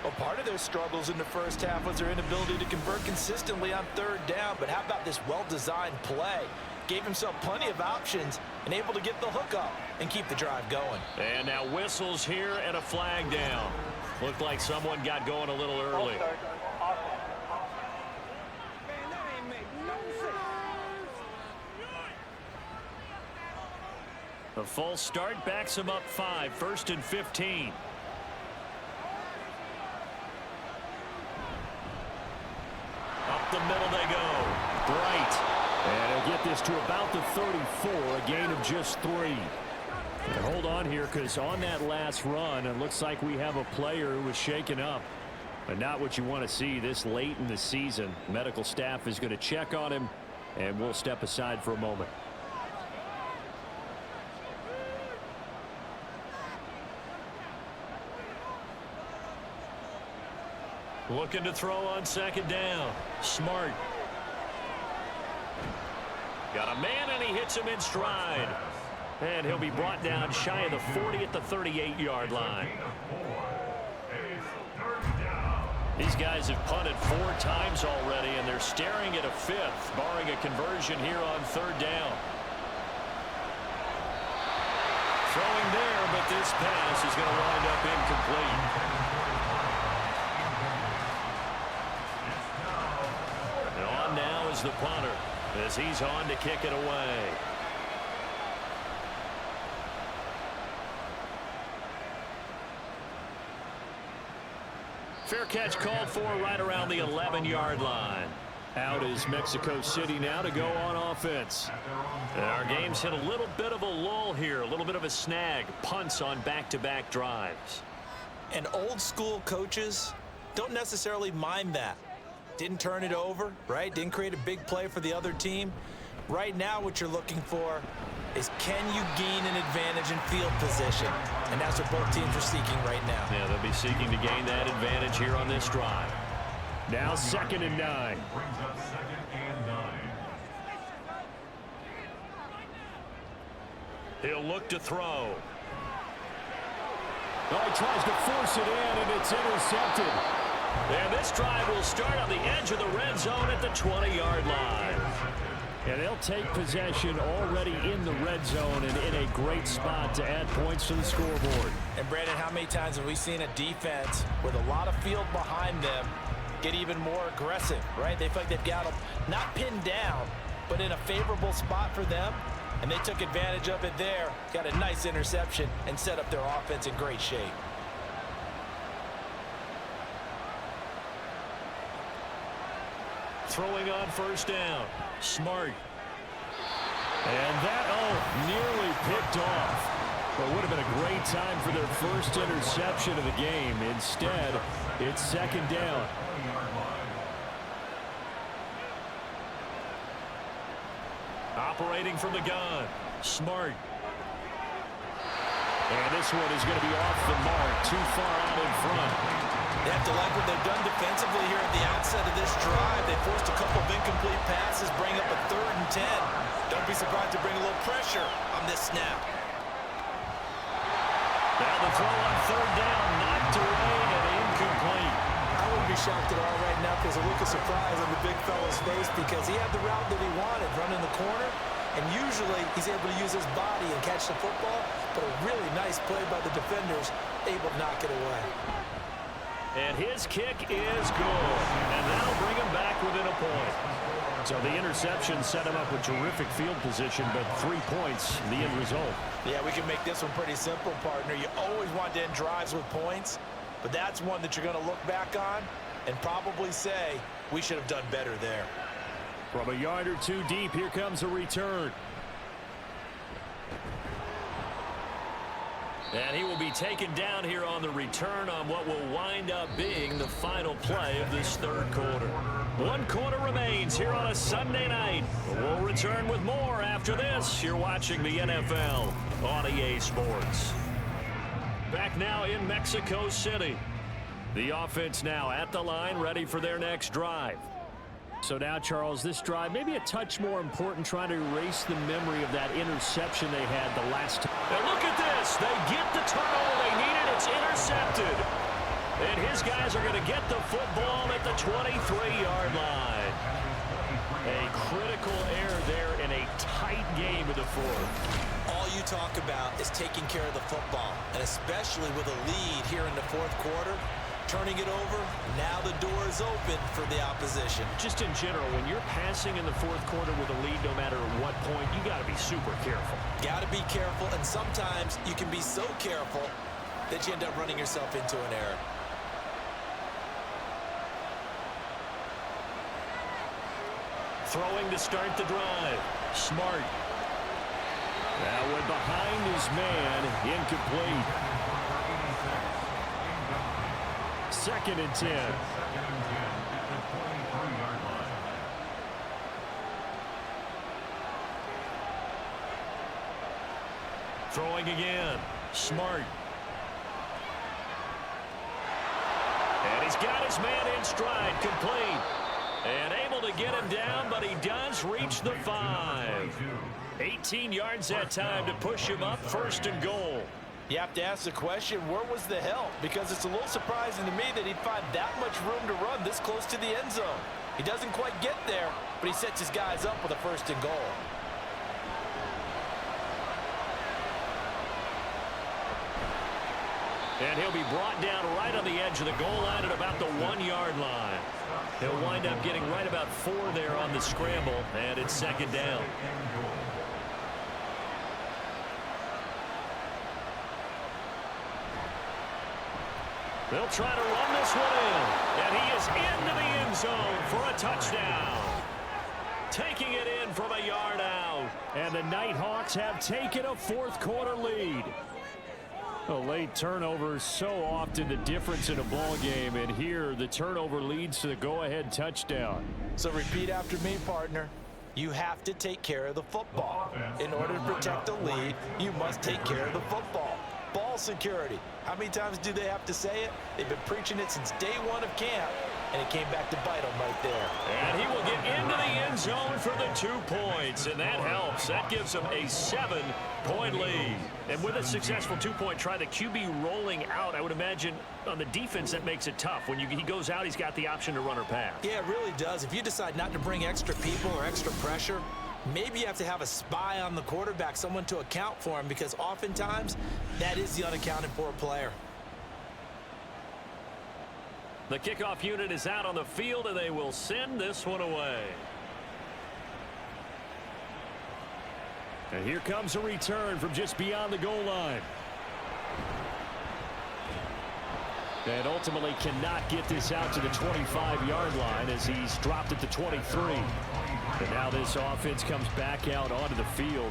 Well, part of their struggles in the first half was their inability to convert consistently on 3rd down. But how about this well-designed play? Gave himself plenty of options and able to get the hook up and keep the drive going. And now whistles here and a flag down. Looked like someone got going a little early. A false start backs him up 5, 1st and 15. Up the middle they go. Bright. And he'll get this to about the 34, a gain of just 3. And hold on here, because on that last run, it looks like we have a player who was shaken up. But not what you want to see this late in the season. Medical staff is going to check on him, and we'll step aside for a moment. Looking to throw on 2nd down. Smart. Got a man, and he hits him in stride. And he'll be brought down shy of the 40 at the 38-yard line. These guys have punted 4 times already, and they're staring at a 5th, barring a conversion here on 3rd down. Throwing there, but this pass is going to wind up incomplete. Now is the punter as he's on to kick it away. Fair catch called for right around the 11-yard line. Out is Mexico City now to go on offense. And our game's hit a little bit of a lull here, a little bit of a snag. Punts on back-to-back drives. And old school coaches don't necessarily mind that. Didn't turn it over, right? Didn't create a big play for the other team. Right now what you're looking for is, can you gain an advantage in field position? And that's what both teams are seeking right now. Yeah, they'll be seeking to gain that advantage here on this drive. Now 2nd and 9. Brings up 2nd and 9. He'll look to throw. Oh, he tries to force it in, and it's intercepted. And this drive will start on the edge of the red zone at the 20-yard line. And they'll take possession already in the red zone and in a great spot to add points to the scoreboard. And Brandon, how many times have we seen a defense with a lot of field behind them get even more aggressive, right? They feel like they've got them not pinned down, but in a favorable spot for them. And they took advantage of it there, got a nice interception, and set up their offense in great shape. throwing on first down. Smart. And that, nearly picked off. But would have been a great time for their first interception of the game. Instead, it's second down. Operating from the gun. Smart. And this one is going to be off the mark. Too far out in front. They have to like what they've done defensively here at the outset of this drive. They forced a couple of incomplete passes, bring up a 3rd and 10. Don't be surprised to bring a little pressure on this snap. Now the throw on 3rd down, knocked away and incomplete. I wouldn't be shocked at all right now if there's a look of surprise on the big fella's face because he had the route that he wanted, running the corner, and usually he's able to use his body and catch the football, but a really nice play by the defenders, able to knock it away. And his kick is good, and that'll bring him back within a point. So the interception set him up with terrific field position, but 3 points, the end result. Yeah, we can make this one pretty simple, partner. You always want to end drives with points, but that's one that you're going to look back on and probably say, we should have done better there. From a yard or two deep, here comes a return. And he will be taken down here on the return on what will wind up being the final play of this 3rd quarter. 1 quarter remains here on a Sunday night. We'll return with more after this. You're watching the NFL on EA Sports. Back now in Mexico City. The offense now at the line, ready for their next drive. So now, Charles, this drive maybe a touch more important, trying to erase the memory of that interception they had the last time. And look at this. They get the turnover they needed. It's intercepted. And his guys are going to get the football at the 23-yard line. A critical error there in a tight game of the 4th. All you talk about is taking care of the football, and especially with a lead here in the 4th quarter. Turning it over, now the door is open for the opposition. Just in general, when you're passing in the 4th quarter with a lead, no matter at what point, you got to be super careful. Got to be careful, and sometimes you can be so careful that you end up running yourself into an error. Throwing to start the drive. Smart. That went behind his man, incomplete. 2nd and 10. Throwing again. Smart. And he's got his man in stride, complete. And able to get him down, but he does reach the 5. 18 yards that time to push him up, 1st and goal. You have to ask the question, where was the help? Because it's a little surprising to me that he'd find that much room to run this close to the end zone. He doesn't quite get there, but he sets his guys up with a 1st and goal. And he'll be brought down right on the edge of the goal line at about the 1-yard line. He'll wind up getting right about 4 there on the scramble, and it's 2nd down. They'll try to run this one in, and he is into the end zone for a touchdown. Taking it in from a yard out. And the Nighthawks have taken a 4th quarter lead. A late turnover is so often the difference in a ball game, and here the turnover leads to the go-ahead touchdown. So repeat after me, partner. You have to take care of the football. In order to protect the lead, you must take care of the football. Ball security. How many times do they have to say it? They've been preaching it since day 1 of camp, and it came back to bite them right there. And he will get into the end zone for the 2 points, and that helps. That gives him a 7-point lead. And with a successful 2-point try, the QB rolling out, I would imagine on the defense that makes it tough. When he goes out, he's got the option to run or pass. Yeah, it really does. If you decide not to bring extra people or extra pressure, maybe you have to have a spy on the quarterback, someone to account for him, because oftentimes that is the unaccounted for player. The kickoff unit is out on the field, and they will send this one away. And here comes a return from just beyond the goal line. And ultimately cannot get this out to the 25-yard line as he's dropped at the 23. And now this offense comes back out onto the field.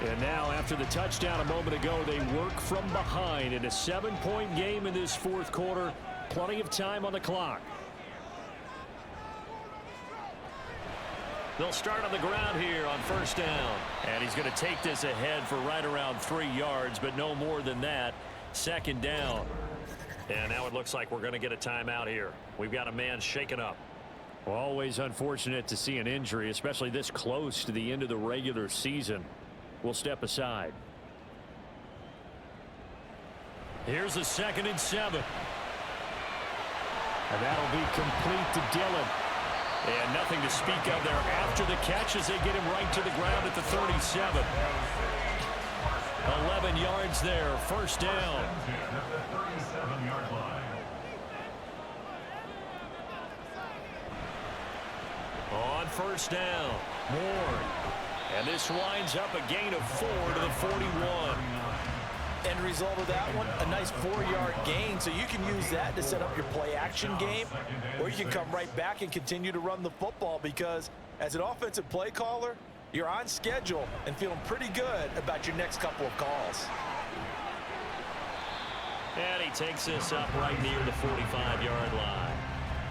And now after the touchdown a moment ago, they work from behind in a 7-point game in this fourth quarter. Plenty of time on the clock. They'll start on the ground here on first down. And he's going to take this ahead for right around 3 yards, but no more than that. Second down. And now it looks like we're going to get a timeout here. We've got a man shaken up. Always unfortunate to see an injury, especially this close to the end of the regular season. We'll step aside. Here's a 2nd and 7. And that'll be complete to Dillon. And nothing to speak of there after the catch as they get him right to the ground at the 37. 11 yards there, first down. On first down, Moore. And this winds up a gain of 4 to the 41. End result of that one, a nice 4-yard gain, so you can use that to set up your play-action game, or you can come right back and continue to run the football because as an offensive play caller, you're on schedule and feeling pretty good about your next couple of calls. And he takes this up right near the 45-yard line.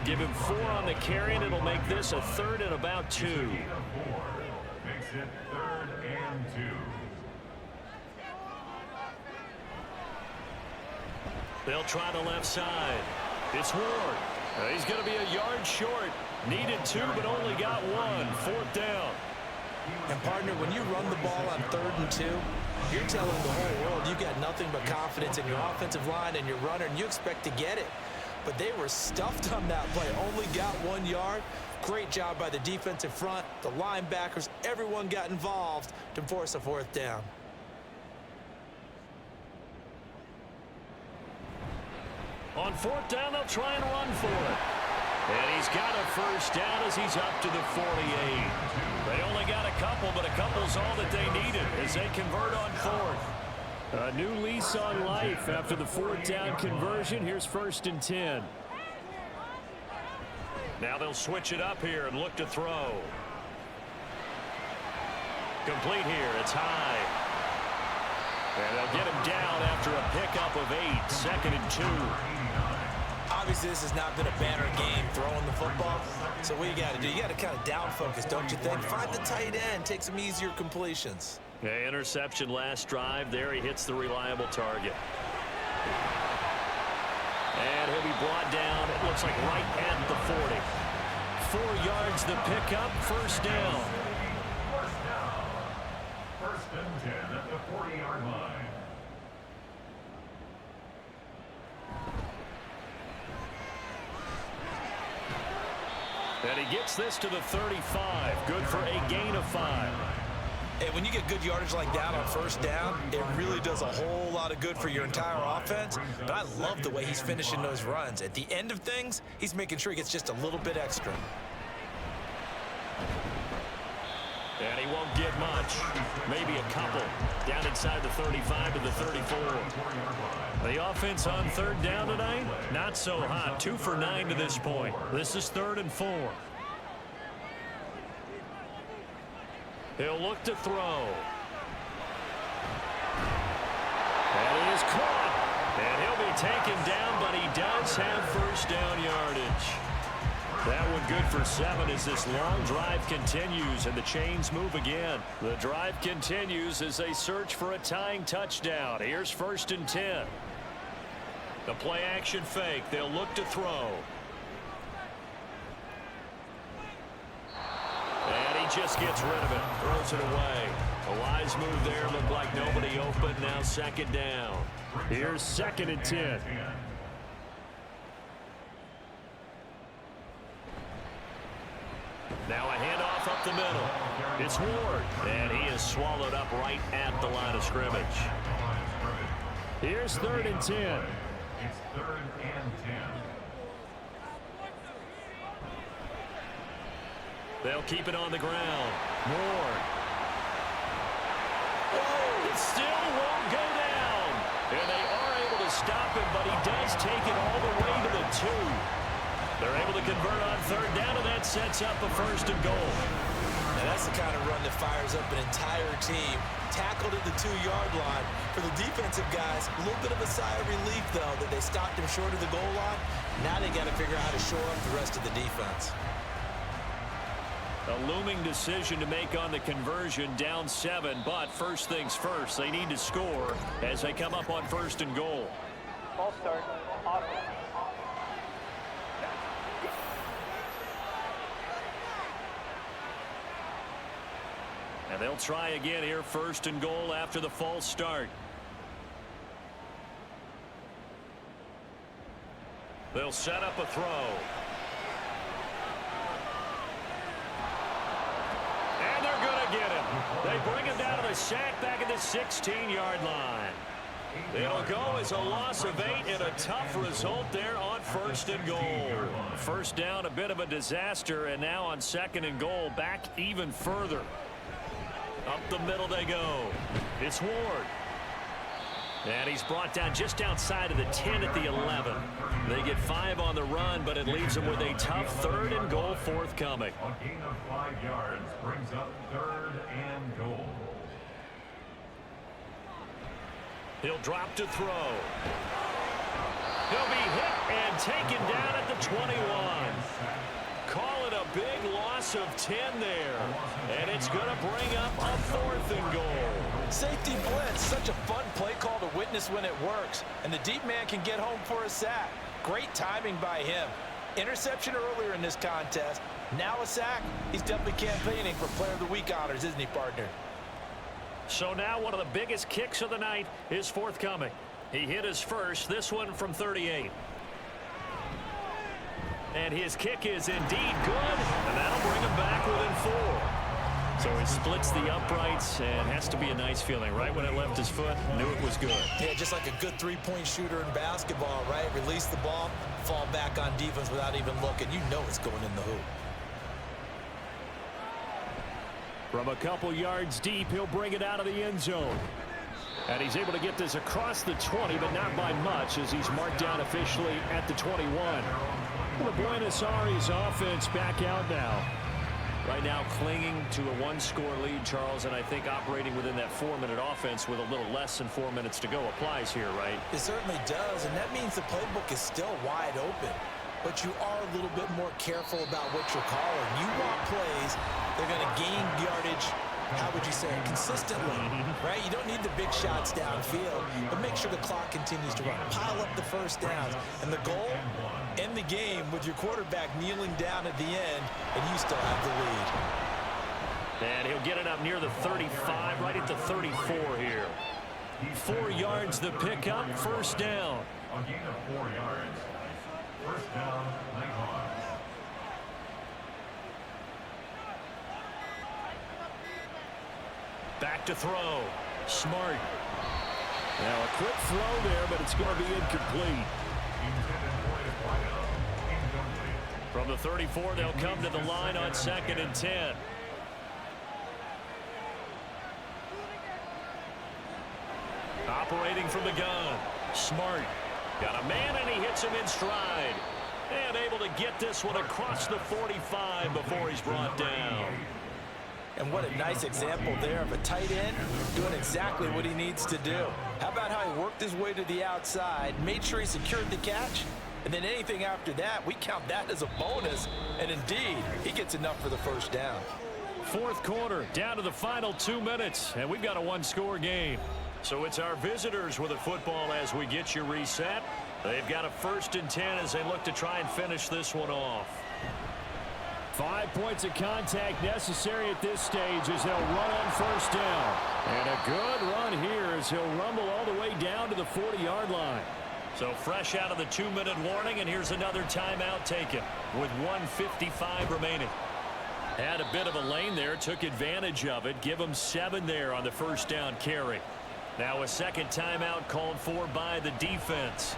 Give him 4 on the carry, and it'll make this a 3rd and about 2. Makes it 3rd and 2. They'll try the left side. It's Ward. He's going to be a yard short. Needed 2, but only got 1. 4th down. And, partner, when you run the ball on 3rd and 2, you're telling the whole world you've got nothing but confidence in your offensive line and your runner, and you expect to get it. But they were stuffed on that play. Only got 1 yard. Great job by the defensive front, the linebackers. Everyone got involved to force a 4th down. On 4th down, they'll try and run for it. And he's got a first down as he's up to the 48. They only got a couple, but a couple's all that they needed as they convert on 4th. A new lease on life after the 4th down conversion. Here's 1st and 10. Now they'll switch it up here and look to throw. Complete here. It's high. And they'll get him down after a pickup of 8. 2nd and 2. Obviously, this has not been a banner game throwing the football. So what you got to do, you got to kind of down focus, don't you think? Find the tight end, take some easier completions. Yeah, interception last drive. There he hits the reliable target. And he'll be brought down, it looks like right at the 40. 4 yards the pickup, first down. First down. 1st and 10 at the 40-yard line. And he gets this to the 35. Good for a gain of 5. And when you get good yardage like that on 1st down, it really does a whole lot of good for your entire offense. But I love the way he's finishing those runs. At the end of things, he's making sure he gets just a little bit extra. And he won't get much. Maybe a couple. Down inside the 35 to the 34. The offense on 3rd down tonight, not so hot. 2 for 9 to this point. This is 3rd and 4. He'll look to throw. And he is caught. And he'll be taken down, but he does have first down yardage. That one good for 7 as this long drive continues and the chains move again. The drive continues as they search for a tying touchdown. Here's 1st and 10. The play action fake. They'll look to throw. And he just gets rid of it. Throws it away. A wise move there. Looked like nobody open. Now 2nd down. Here's 2nd and 10. Now a handoff up the middle. It's Ward. And he is swallowed up right at the line of scrimmage. Here's 3rd and 10. It's 3rd and 10. They'll keep it on the ground. Ward. It still won't go down. And they are able to stop him, but he does take it all the way to the 2. They're able to convert on third down, and that sets up a 1st and goal. Now that's the kind of run that fires up an entire team. Tackled at the 2-yard line. For the defensive guys, a little bit of a sigh of relief, though, that they stopped him short of the goal line. Now they got to figure out how to shore up the rest of the defense. A looming decision to make on the conversion, down 7, but first things first, they need to score as they come up on 1st and goal. False start. Offense. And they'll try again here, 1st and goal after the false start. They'll set up a throw. And they're going to get him. They bring him down to the sack back at the 16-yard line. It'll go as a loss of 8 and a tough result there on 1st and goal. First down, a bit of a disaster, and now on 2nd and goal, back even further. Up the middle they go. It's Ward. And he's brought down just outside of the 10 at the 11. They get 5 on the run, but it leaves them with a tough 3rd and goal forthcoming. A gain of 5 yards brings up 3rd and goal. He'll drop to throw. He'll be hit and taken down at the 21. Call it a big loss of 10 there. And it's going to bring up a 4th and goal. Safety blitz, such a fun play call to witness when it works. And the deep man can get home for a sack. Great timing by him. Interception earlier in this contest. Now a sack. He's definitely campaigning for Player of the Week honors, isn't he, partner? So now one of the biggest kicks of the night is forthcoming. He hit his first, this one from 38. And his kick is indeed good, and that'll bring him back within 4. So he splits the uprights, and has to be a nice feeling. Right when it left his foot, knew it was good. Yeah, just like a good 3-point shooter in basketball, right? Release the ball, fall back on defense without even looking. You know it's going in the hoop. From a couple yards deep, he'll bring it out of the end zone. And he's able to get this across the 20, but not by much, as he's marked down officially at the 21. The Buenos Aires offense back out now. Right now clinging to a 1-score lead, Charles, and I think operating within that 4-minute offense with a little less than 4 minutes to go applies here, right? It certainly does, and that means the playbook is still wide open. But you are a little bit more careful about what you're calling. You want plays, they're going to gain yardage, how would you say it, consistently, right? You don't need the big shots downfield, but make sure the clock continues to run. Pile up the first downs. And the goal, end the game with your quarterback kneeling down at the end, and you still have the lead. And he'll get it up near the 35, right at the 34 here. 4 yards the pickup, first down. A gain of 4 yards. First down, Nighthawks. Back to throw. Smart. Now a quick throw there, but it's going to be incomplete. From the 34, they'll come to the line on 2nd and 10. Operating from the gun. Smart. Got a man, and he hits him in stride. And able to get this one across the 45 before he's brought down. And what a nice example there of a tight end doing exactly what he needs to do. How about how he worked his way to the outside, made sure he secured the catch, and then anything after that, we count that as a bonus. And indeed, he gets enough for the first down. 4th quarter, down to the final 2 minutes, and we've got a 1-score game. So it's our visitors with the football as we get you reset. They've got a 1st and 10 as they look to try and finish this one off. 5 points of contact necessary at this stage as they'll run on first down. And a good run here as he'll rumble all the way down to the 40-yard line. So fresh out of the 2-minute warning, and here's another timeout taken with 1:55 remaining. Had a bit of a lane there, took advantage of it. Give them 7 there on the first down carry. Now a second timeout called for by the defense.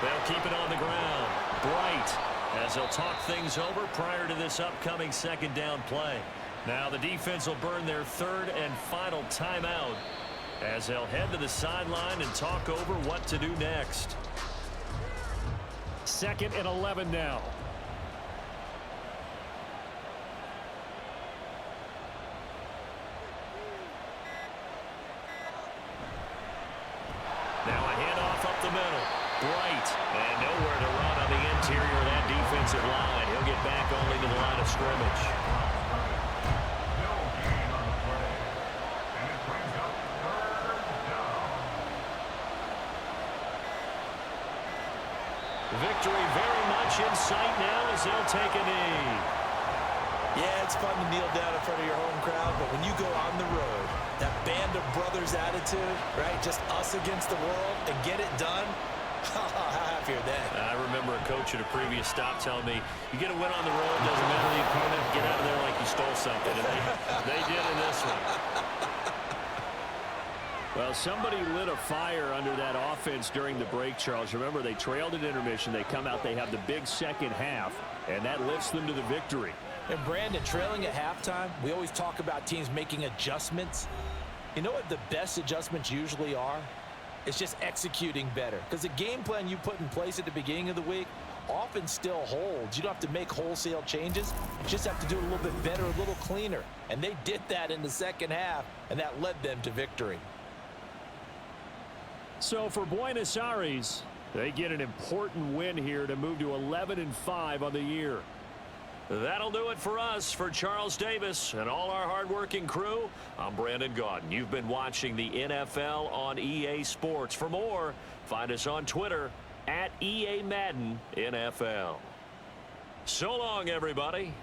They'll keep it on the ground. Bright, as they'll talk things over prior to this upcoming second down play. Now the defense will burn their 3rd and final timeout as they'll head to the sideline and talk over what to do next. 2nd and 11 now. Now a handoff up the middle. Bright. And nowhere to run on the interior of that defensive line. He'll get back only to the line of scrimmage. No gain on the play. And it brings up 3rd down. Victory very much in sight now as they'll take a knee. Yeah, it's fun to kneel down in front of your home crowd, but when you go on the road, that band of brothers attitude, right? Just us against the world and get it done. How happy are they? I remember a coach at a previous stop telling me, you get a win on the road, doesn't matter the opponent, get out of there like you stole something. And they did in this one. Well, somebody lit a fire under that offense during the break, Charles. Remember, they trailed at intermission. They come out, they have the big second half, and that lifts them to the victory. And Brandon, trailing at halftime, we always talk about teams making adjustments. You know what the best adjustments usually are? It's just executing better. Because the game plan you put in place at the beginning of the week often still holds. You don't have to make wholesale changes. You just have to do it a little bit better, a little cleaner. And they did that in the second half, and that led them to victory. So for Buenos Aires, they get an important win here to move to 11-5 on the year. That'll do it for us. For Charles Davis and all our hardworking crew, I'm Brandon Gaudin. You've been watching the NFL on EA Sports. For more, find us on Twitter @EA Madden NFL. So long, everybody.